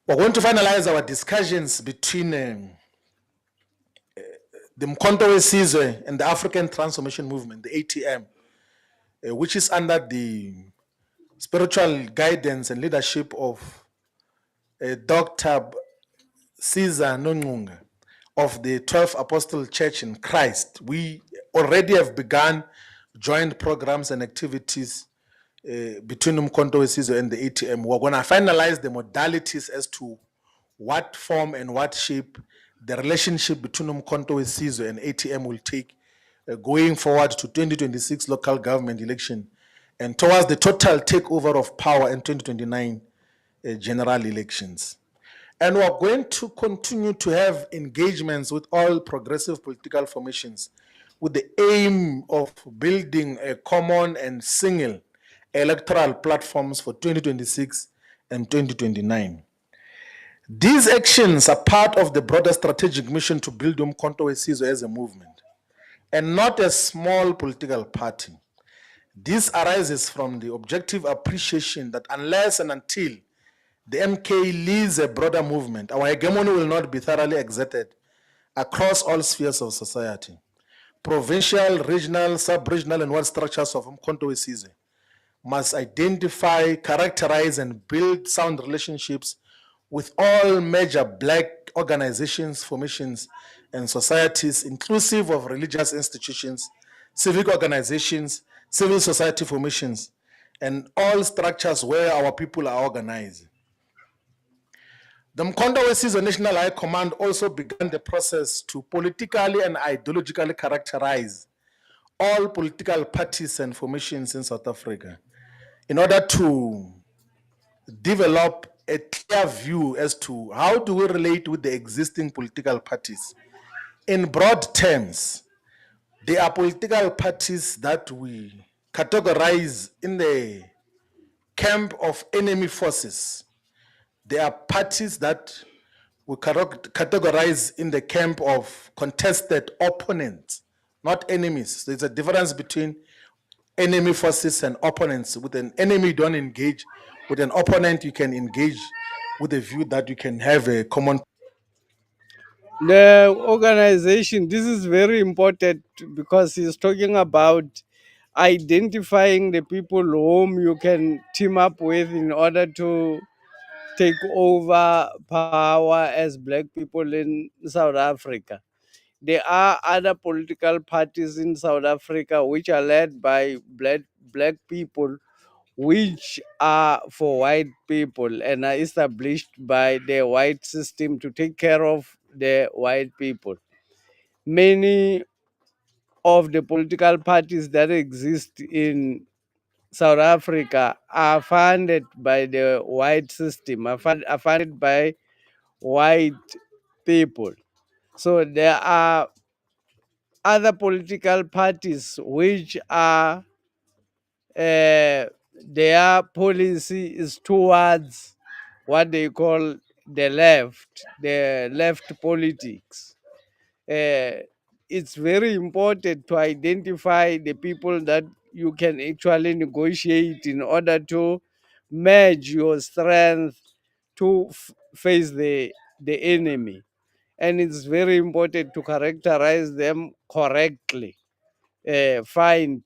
We're going to finalize our discussions between the Umkhonto weSizwe and the African Transformation Movement, the ATM, which is under the spiritual guidance and leadership of Dr. Caesar Nongunga of the 12th Apostle Church in Christ. We already have begun joint programs and activities between Umkhonto weSizwe and the ATM. We're going to finalize the modalities as to what form and what shape the relationship between Umkhonto weSizwe and ATM will take going forward to 2026 local government election and towards the total takeover of power in 2029 general elections. And we're going to continue to have engagements with all progressive political formations with the aim of building a common and single electoral platforms for 2026 and 2029. These actions are part of the broader strategic mission to build Umkhonto we Sizwe as a movement and not a small political party. This arises from the objective appreciation that unless and until the MK leads a broader movement, our hegemony will not be thoroughly exerted across all spheres of society. Provincial, regional, sub-regional, and world structures of Umkhonto we Sizwe must identify, characterize, and build sound relationships with all major Black organizations, formations, and societies, inclusive of religious institutions, civic organizations, civil society formations, and all structures where our people are organized. The Umkhonto we Sizwe National High Command also began the process to politically and ideologically characterize all political parties and formations in South Africa in order to develop a clear view as to how do we relate with the existing political parties. In broad terms, there are political parties that we categorize in the camp of enemy forces. There are parties that we categorize in the camp of contested opponents, not enemies. There's a difference between enemy forces and opponents. With an enemy, you don't engage. With an opponent, you can engage with a view that you can have a common. The organization, this is very important because he's talking about identifying the people whom you can team up with in order to take over power as black people in South Africa. There are other political parties in South Africa which are led by black people, which are for white people and are established by the white system to take care of the white people. Many of the political parties that exist in South Africa are funded by the white system, are funded by white people. So there are other political parties which are their policy is towards what they call the left politics. It's very important to identify the people that you can actually negotiate in order to merge your strength to face the enemy. And it's very important to characterize them correctly, find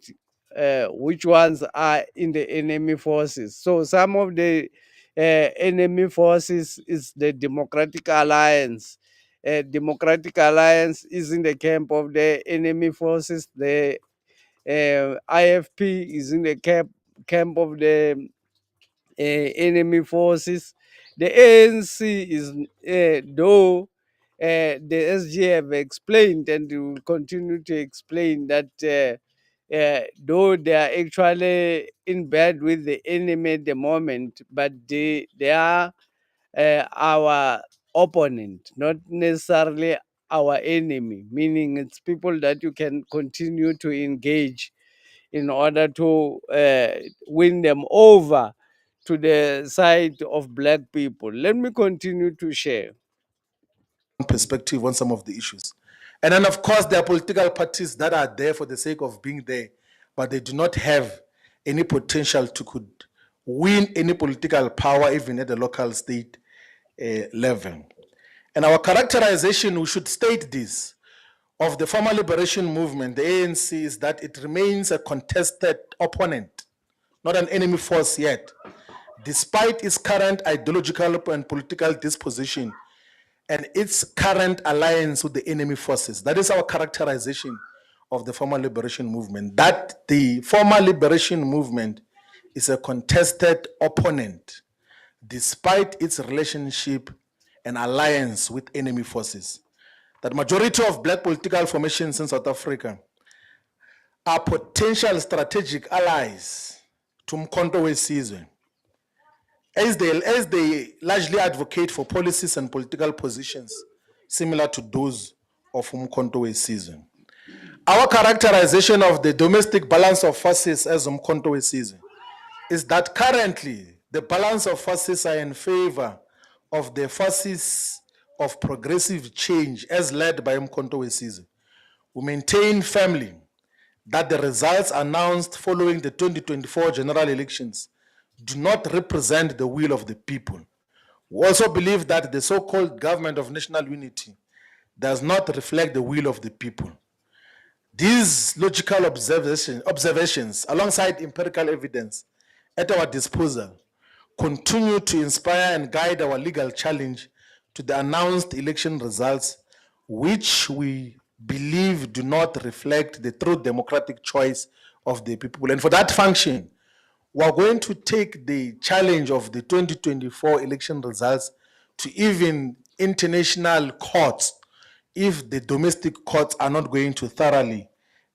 which ones are in the enemy forces. So some of the enemy forces is the Democratic Alliance. Democratic Alliance is in the camp of the enemy forces. The IFP is in the camp of the enemy forces. The ANC is, though the SG have explained and will continue to explain that though they are actually in bed with the enemy at the moment, but they are our opponent, not necessarily our enemy, meaning it's people that you can continue to engage in order to win them over to the side of black people. Let me continue to share. Perspective on some of the issues. And then, of course, there are political parties that are there for the sake of being there, but they do not have any potential to could win any political power, even at the local state level. And our characterization, we should state this, of the former liberation movement, the ANC, is that it remains a contested opponent, not an enemy force yet, despite its current ideological and political disposition and its current alliance with the enemy forces. That is our characterization of the former liberation movement, that the former liberation movement is a contested opponent despite its relationship and alliance with enemy forces. That majority of black political formations in South Africa are potential strategic allies to Umkhonto we Sizwe, as they largely advocate for policies and political positions similar to those of Umkhonto we Sizwe. Our characterization of the domestic balance of forces as Umkhonto we Sizwe is that currently the balance of forces are in favor of the forces of progressive change as led by Mkhonto we Sizwe. We maintain firmly that the results announced following the 2024 general elections do not represent the will of the people. We also believe that the so-called government of national unity does not reflect the will of the people. These logical observations, alongside empirical evidence at our disposal, continue to inspire and guide our legal challenge to the announced election results, which we believe do not reflect the true democratic choice of the people. And for that function, we are going to take the challenge of the 2024 election results to even international courts if the domestic courts are not going to thoroughly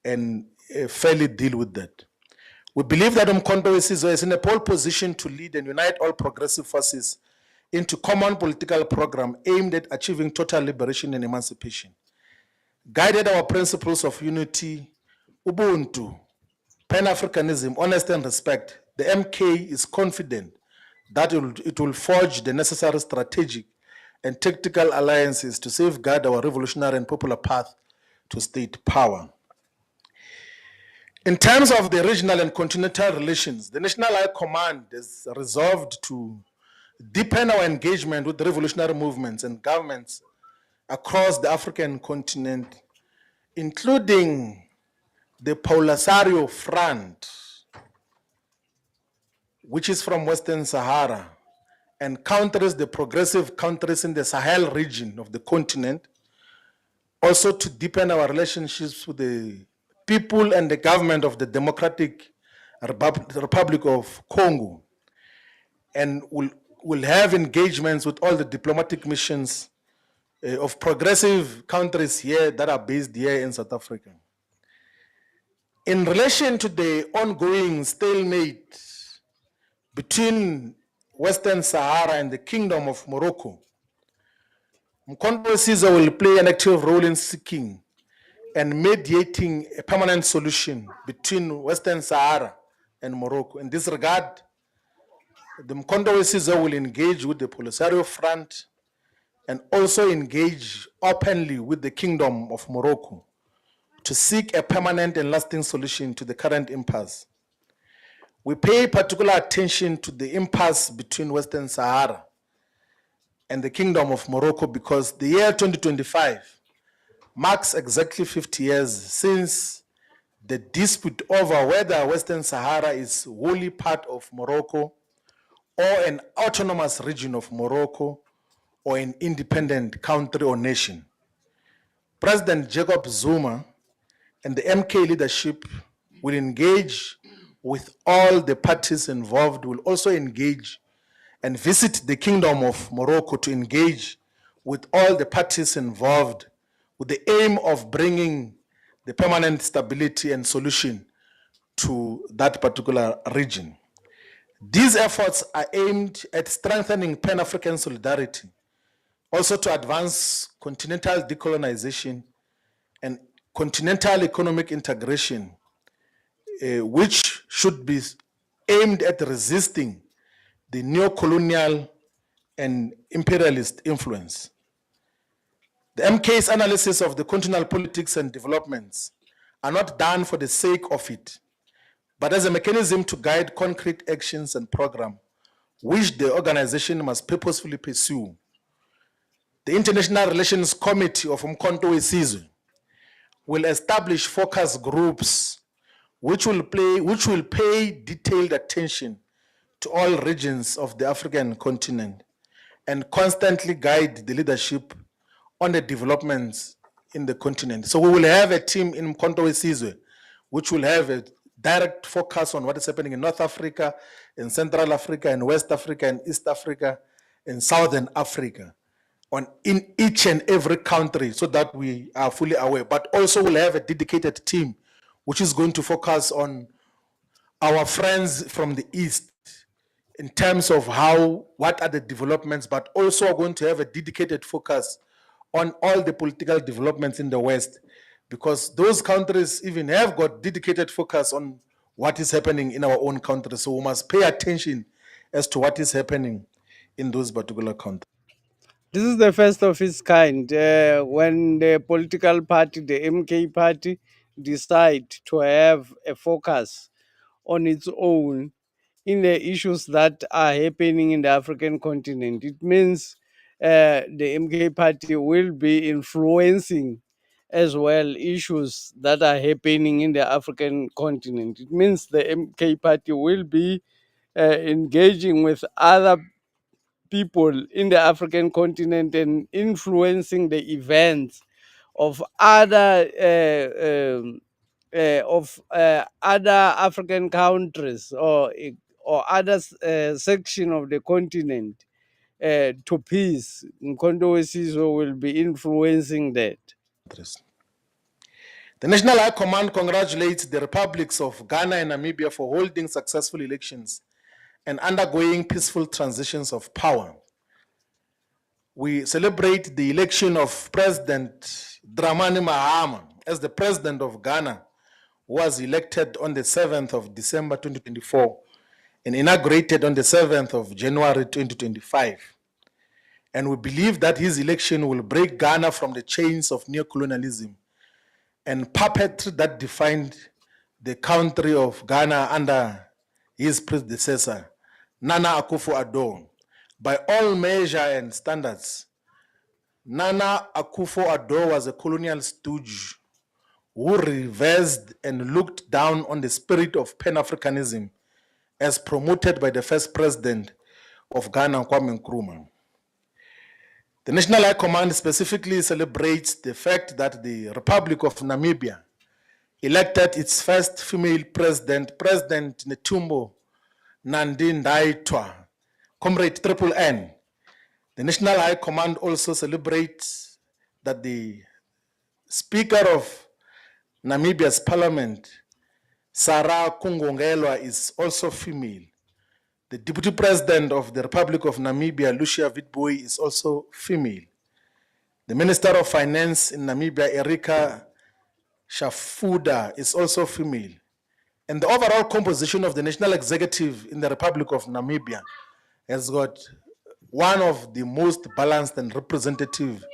and fairly deal with that. We believe that Mkhonto we Sizwe is in a pole position to lead and unite all progressive forces into common political program aimed at achieving total liberation and emancipation. Guided our principles of unity, Ubuntu, Pan-Africanism, honesty and respect, the MK is confident that it will forge the necessary strategic and tactical alliances to safeguard our revolutionary and popular path to state power. In terms of the regional and continental relations, the National High Command is resolved to deepen our engagement with the revolutionary movements and governments across the African continent, including the Polisario Front, which is from Western Sahara, and counters the progressive countries in the Sahel region of the continent, also to deepen our relationships with the people and the government of the Democratic Republic of Congo, and will have engagements with all the diplomatic missions of progressive countries here that are based here in South Africa. In relation to the ongoing stalemate between Western Sahara and the Kingdom of Morocco, Mkhonto we Sizwe will play an active role in seeking and mediating a permanent solution between Western Sahara and Morocco. In this regard, the Mkhonto we Sizwe will engage with the Polisario Front and also engage openly with the Kingdom of Morocco to seek a permanent and lasting solution to the current impasse. We pay particular attention to the impasse between Western Sahara and the Kingdom of Morocco because the year 2025 marks exactly 50 years since the dispute over whether Western Sahara is wholly part of Morocco or an autonomous region of Morocco or an independent country or nation. President Jacob Zuma and the MK leadership will engage with all the parties involved, will also engage and visit the Kingdom of Morocco to engage with all the parties involved with the aim of bringing the permanent stability and solution to that particular region. These efforts are aimed at strengthening Pan-African solidarity, also to advance continental decolonization and continental economic integration, which should be aimed at resisting the neo-colonial and imperialist influence. The MK's analysis of the continental politics and developments are not done for the sake of it, but as a mechanism to guide concrete actions and programs which the organization must purposefully pursue. The International Relations Committee of Mkhonto we Sizwe will establish focus groups which will pay detailed attention to all regions of the African continent and constantly guide the leadership on the developments in the continent. So we will have a team in Mkhonto we Sizwe which will have a direct focus on what is happening in North Africa, in Central Africa, in West Africa, in East Africa, in Southern Africa, in each and every country so that we are fully aware. But also we'll have a dedicated team which is going to focus on our friends from the East in terms of what are the developments, but also are going to have a dedicated focus on all the political developments in the West, because those countries even have got dedicated focus on what is happening in our own country. So we must pay attention as to what is happening in those particular countries. This is the first of its kind when the political party, the MK party, decide to have a focus on its own in the issues that are happening in the African continent. It means the MK party will be influencing as well issues that are happening in the African continent. It means the MK party will be engaging with other people in the African continent and influencing the events of other African countries or other section of the continent to peace. Mkondo Wesizwe will be influencing that. The National High Command congratulates the republics of Ghana and Namibia for holding successful elections and undergoing peaceful transitions of power. We celebrate the election of President Dramani Mahama as the president of Ghana, who was elected on the 7th of December 2024 and inaugurated on the 7th of January 2025. And we believe that his election will break Ghana from the chains of neocolonialism and puppet that defined the country of Ghana under his predecessor, Nana Akufo-Addo. By all measure and standards, Nana Akufo-Addo was a colonial stooge who reversed and looked down on the spirit of Pan-Africanism as promoted by the first president of Ghana, Kwame Nkrumah. The National High Command specifically celebrates the fact that the Republic of Namibia elected its first female president, President Netumbo Nandi-Ndaitwah, Comrade Triple N. The National High Command also celebrates that the Speaker of Namibia's parliament, Sarah Kungongelwa, is also female. The Deputy President of the Republic of Namibia, Lucia Witbooi, is also female. The Minister of Finance in Namibia, Erika Shafuda, is also female. And the overall composition of the National Executive in the Republic of Namibia has got one of the most balanced and representative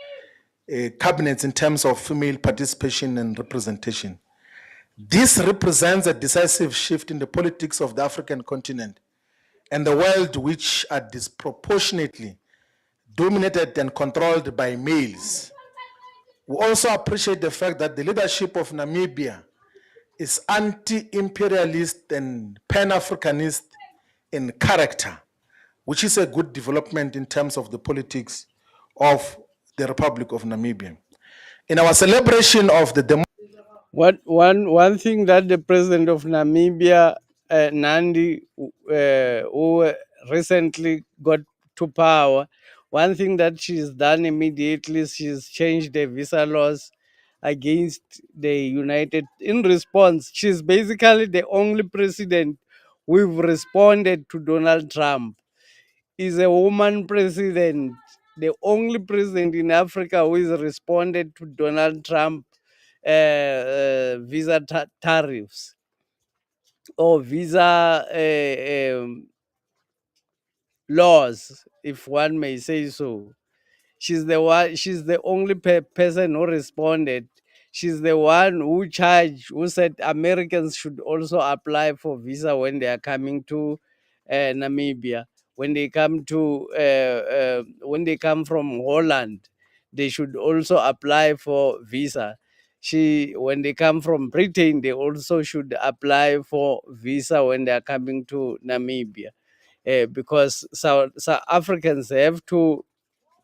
cabinets in terms of female participation and representation. This represents a decisive shift in the politics of the African continent and the world, which are disproportionately dominated and controlled by males. We also appreciate the fact that the leadership of Namibia is anti-imperialist and pan-Africanist in character, which is a good development in terms of the politics of the Republic of Namibia. In our celebration of the One thing that the president of Namibia, Nandi, who recently got to power, one thing that she's done immediately, she's changed the visa laws against the United. In response, she's basically the only president who've responded to Donald Trump. Is a woman president, the only president in Africa who has responded to Donald Trump visa tariffs or visa laws, if one may say so. She's the one. She's the only person who responded. She's the one who charged, who said Americans should also apply for visa when they are coming to Namibia. When they come from Holland, they should also apply for visa. When they come from Britain, they also should apply for visa when they are coming to Namibia, because South Africans have to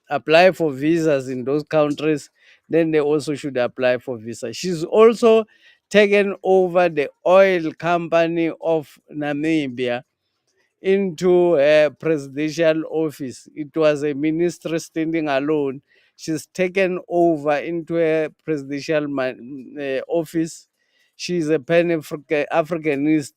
apply for visas in those countries, then they also should apply for visa. She's also taken over the oil company of Namibia into a presidential office. It was a ministry standing alone. She's taken over into a presidential office. She's a pan-Africanist.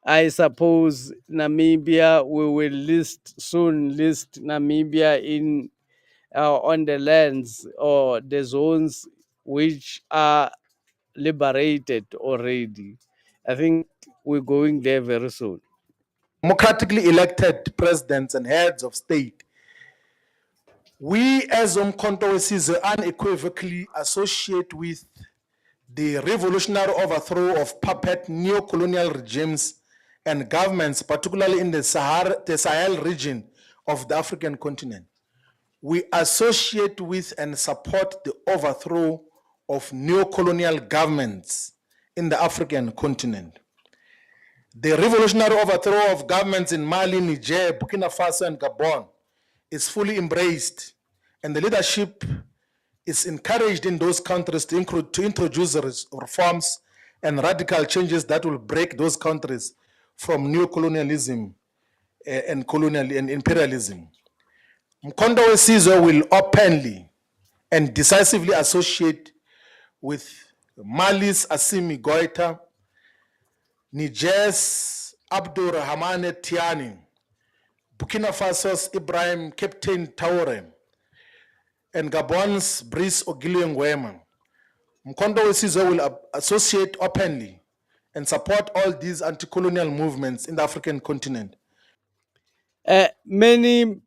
I suppose Namibia, we will soon list Namibia in on the lands or the zones which are liberated already. I think we're going there very soon. Democratically elected presidents and heads of state, we as Umkhonto weSizwe unequivocally associate with the revolutionary overthrow of puppet neo-colonial regimes and governments, particularly in the Sahel region of the African continent. We associate with and support the overthrow of neo-colonial governments in the African continent. The revolutionary overthrow of governments in Mali, Niger, Burkina Faso, and Gabon is fully embraced, and the leadership is encouraged in those countries to introduce reforms and radical changes that will break those countries from neo-colonialism and colonial and imperialism. Umkhonto weSizwe will openly and decisively associate with Mali's Assimi Goïta, Niger's Abdourahmane Tiani, Burkina Faso's Ibrahim Captain Traoré, and Gabon's Brice Oligui Nguema. Umkhonto weSizwe will associate openly and support all these anti-colonial movements in the African continent. Many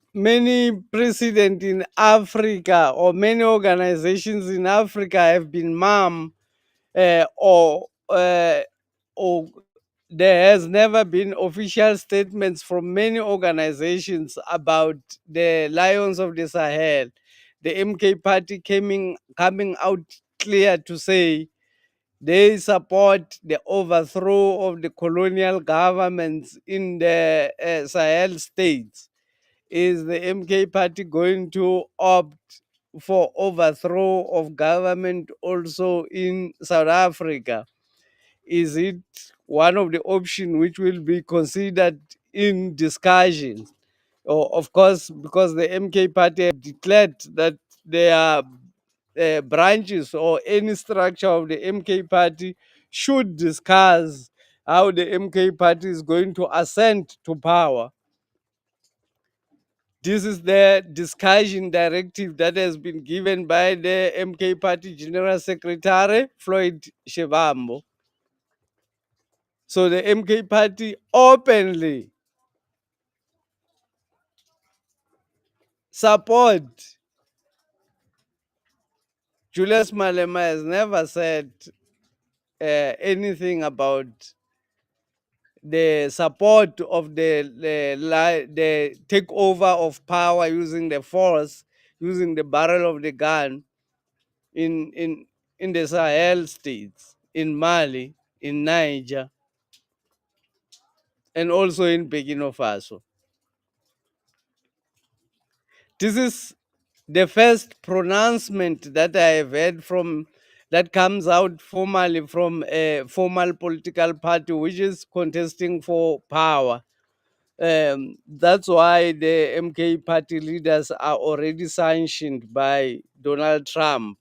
presidents in Africa or many organizations in Africa have been mum or there has never been official statements from many organizations about the Lions of the Sahel. The MK party coming out clear to say they support the overthrow of the colonial governments in the Sahel states. Is the MK party going to opt for overthrow of government also in South Africa? Is it one of the options which will be considered in discussions? Or, of course, because the MK party have declared that their branches or any structure of the MK party should discuss how the MK party is going to ascend to power. This is the discussion directive that has been given by the MK Party General Secretary, Floyd Shivambu. So the MK Party openly support. Julius Malema has never said anything about the support of the takeover of power using the force, using the barrel of the gun in the Sahel states, in Mali, in Niger, and also in Burkina Faso. This is the first pronouncement that I have heard from that comes out formally from a formal political party which is contesting for power. That's why the MK party leaders are already sanctioned by Donald Trump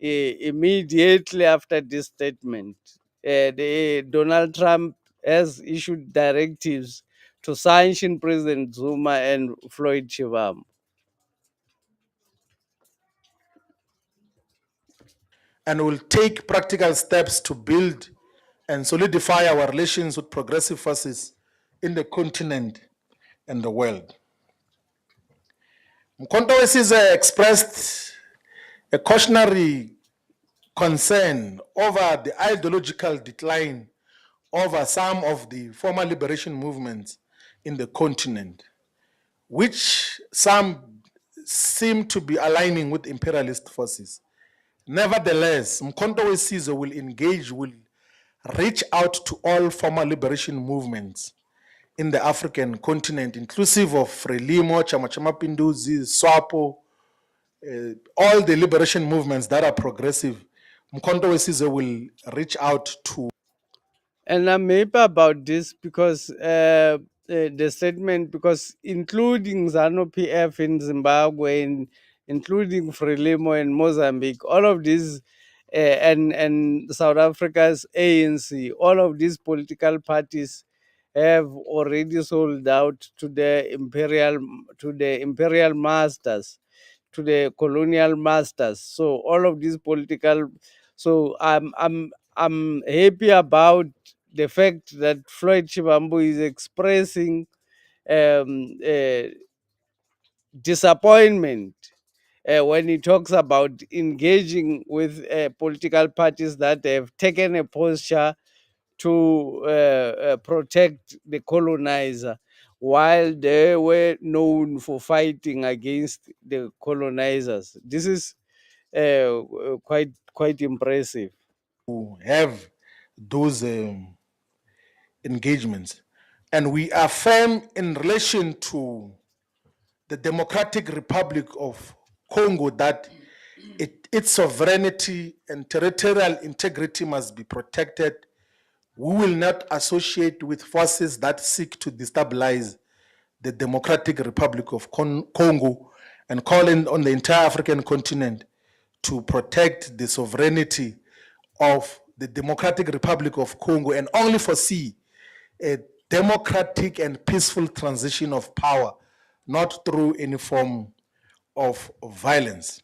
immediately after this statement. Donald Trump has issued directives to sanction President Zuma and Floyd Shivambu. And will take practical steps to build and solidify our relations with progressive forces in the continent and the world. Umkhonto weSizwe expressed a cautionary concern over the ideological decline over some of the former liberation movements in the continent, which some seem to be aligning with imperialist forces. Nevertheless, Umkhonto weSizwe will reach out to all former liberation movements in the African continent, inclusive of Frelimo, Chama cha Mapinduzi, SWAPO, all the liberation movements that are progressive. Umkhonto weSizwe will reach out to. And I'm happy about this because the statement, because including ZANU PF in Zimbabwe, including Frelimo in Mozambique, all of these, and South Africa's ANC, all of these political parties have already sold out to the imperial masters, to the colonial masters. So all of these political, so I'm happy about the fact that Floyd Shivambu is expressing um, uh, disappointment when he talks about engaging with political parties that have taken a posture to protect the colonizer, while they were known for fighting against the colonizers. This is quite impressive. To have those engagements. And we affirm in relation to the Democratic Republic of Congo that its sovereignty and territorial integrity must be protected. We will not associate with forces that seek to destabilize the Democratic Republic of Congo, and calling on the entire African continent to protect the sovereignty of the Democratic Republic of Congo and only foresee a democratic and peaceful transition of power, not through any form of violence.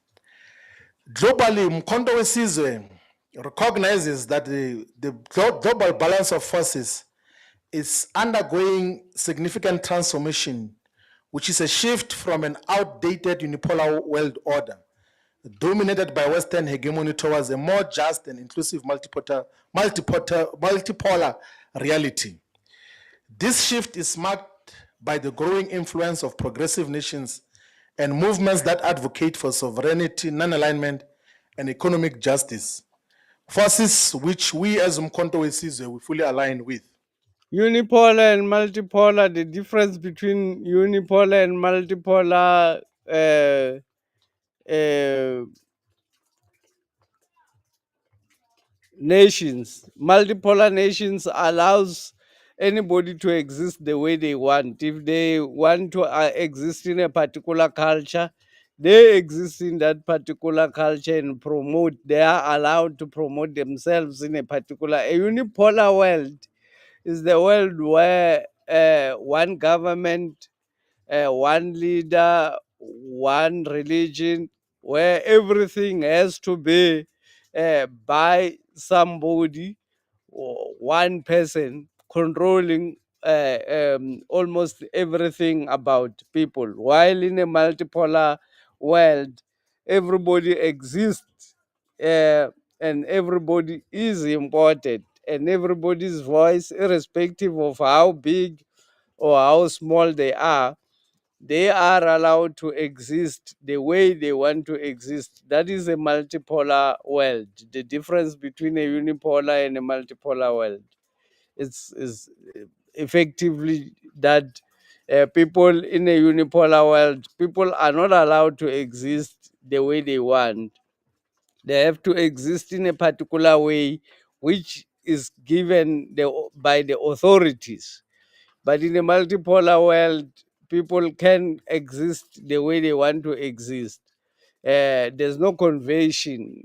Globally, Mkondo Wesizwe recognizes that the global balance of forces is undergoing significant transformation, which is a shift from an outdated unipolar world order dominated by Western hegemony towards a more just and inclusive multipolar reality. This shift is marked by the growing influence of progressive nations and movements that advocate for sovereignty, non-alignment, and economic justice, forces which we as Umkhonto we we fully align with. Unipolar and multipolar, the difference between unipolar and multipolar uh, nations, multipolar nations allows anybody to exist the way they want. If they want to exist in a particular culture, they exist in that particular culture and promote. They are allowed to promote themselves in a particular. A unipolar world is the world where one government, one leader, one religion, where everything has to be by somebody or one person controlling almost everything about people. While in a multipolar world, everybody exists and everybody is important, and everybody's voice, irrespective of how big or how small they are allowed to exist the way they want to exist. That is a multipolar world. The difference between a unipolar and a multipolar world is effectively that people in a unipolar world, people are not allowed to exist the way they want. They have to exist in a particular way, which is given by the authorities. But in a multipolar world, people can exist the way they want to exist. There's no convection.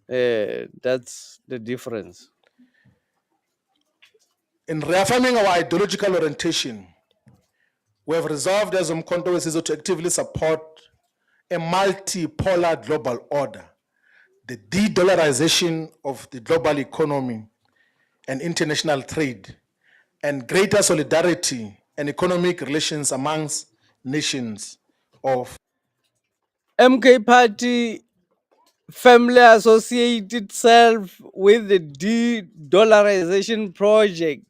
That's the difference. In reaffirming our ideological orientation, we have resolved as Umkhonto we to actively support a multipolar global order, the de-dollarization of the global economy and international trade, and greater solidarity and economic relations amongst nations of MK Party firmly associate itself with the de-dollarization project,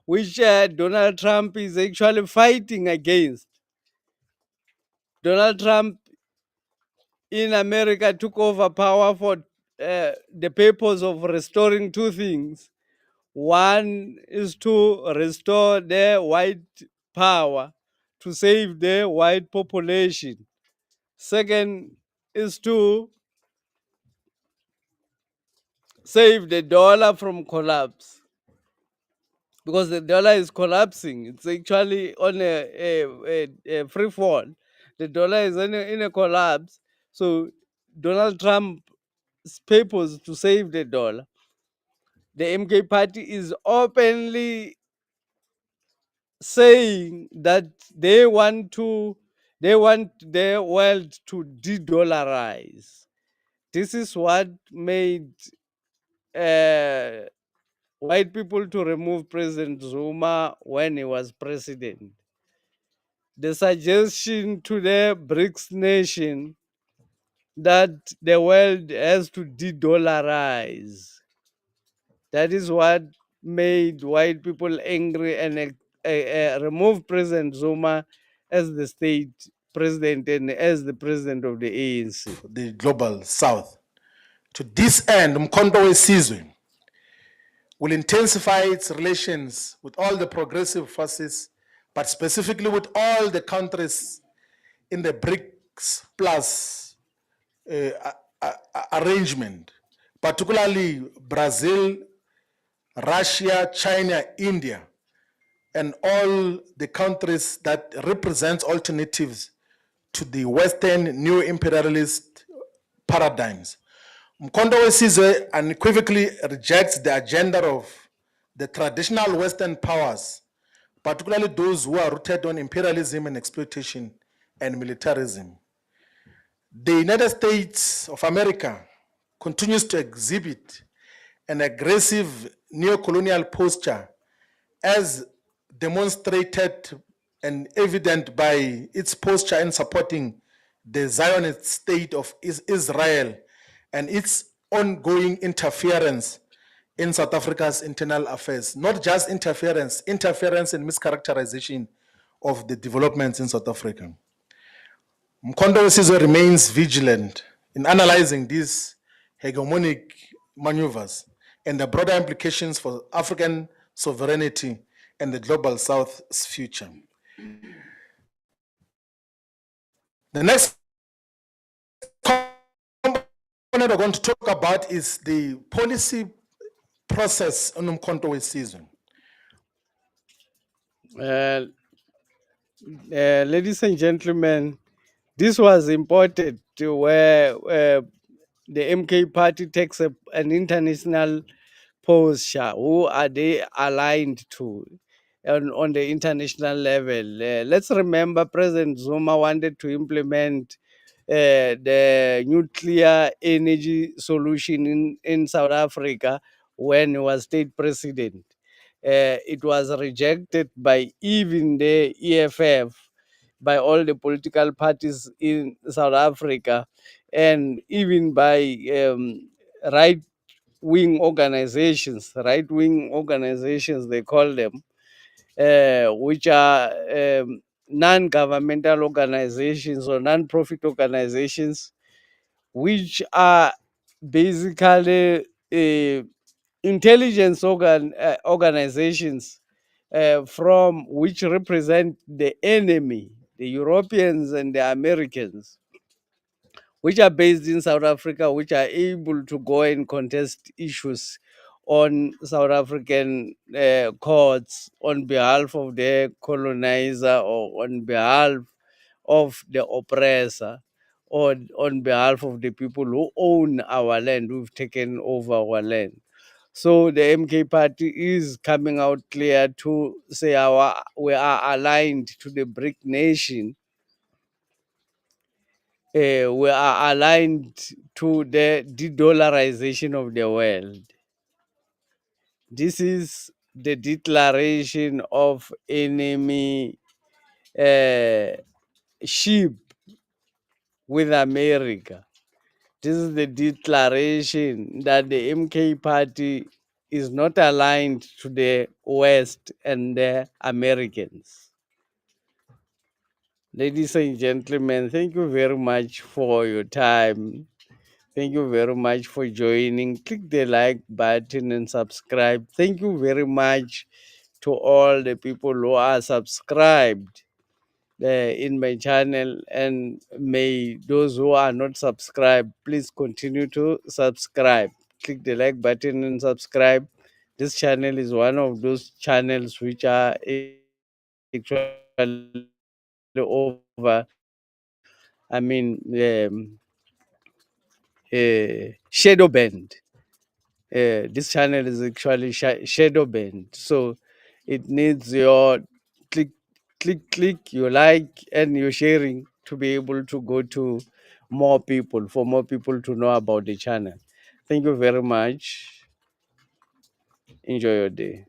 which Donald Trump is actually fighting against. Donald Trump in America took over power for the purpose of restoring two things. One is to restore the white power to save the white population. Second is to save the dollar from collapse, because the dollar is collapsing. It's actually on a free fall. The dollar is in a collapse. So Donald Trump's purpose to save the dollar. The MK party is openly saying that they want the world to de-dollarize. This is what made white people to remove President Zuma when he was president. The suggestion to the BRICS nation that the world has to de-dollarize. That is what made white people angry and remove President Zuma as the state president and as the president of the ANC. The global south. To this end, Umkhonto weSizwe will intensify its relations with all the progressive forces, but specifically with all the countries in the BRICS plus arrangement, particularly Brazil, Russia, China, India, and all the countries that represent alternatives to the Western neo-imperialist paradigms. Umkhonto weSizwe unequivocally rejects the agenda of the traditional Western powers, particularly those who are rooted on imperialism and exploitation and militarism. The United States of America continues to exhibit an aggressive neo-colonial posture as demonstrated and evident by its posture in supporting the Zionist state of Israel and its ongoing interference in South Africa's internal affairs. Not just interference and mischaracterization of the developments in South Africa. Umkhonto weSizwe remains vigilant in analyzing these hegemonic maneuvers and the broader implications for African sovereignty and the global South's future. The next component we're going to talk about is the policy process on Umkhonto weSizwe. Ladies and gentlemen, this was important to where the MK party takes an international posture. Who are they aligned to on the international level? Let's remember President Zuma wanted to implement the nuclear energy solution in South Africa when he was state president. It was rejected by even the EFF, by all the political parties in South Africa, and even by right-wing organizations, they call them, which are non-governmental organizations or non-profit organizations, which are basically intelligence organizations from which represent the enemy, the Europeans and the Americans, which are based in South Africa, which are able to go and contest issues on South African courts on behalf of the colonizer or on behalf of the oppressor or on behalf of the people who own our land, who've taken over our land. So the MK party is coming out clear to say we are aligned to the BRIC nation. We are aligned to the de-dollarization of the world. This is the declaration of enemy ship with America. This is the declaration that the MK party is not aligned to the West and the Americans. Ladies and gentlemen, thank you very much for your time. Thank you very much for joining. Click the like button and subscribe. Thank you very much to all the people who are subscribed in my channel, and may those who are not subscribed, please continue to subscribe. Click the like button and subscribe. This channel is one of those channels which are actually over, shadow banned. This channel is actually shadow banned, so it needs your click your like and your sharing to be able to go to more people, for more people to know about the channel. Thank you very much. Enjoy your day.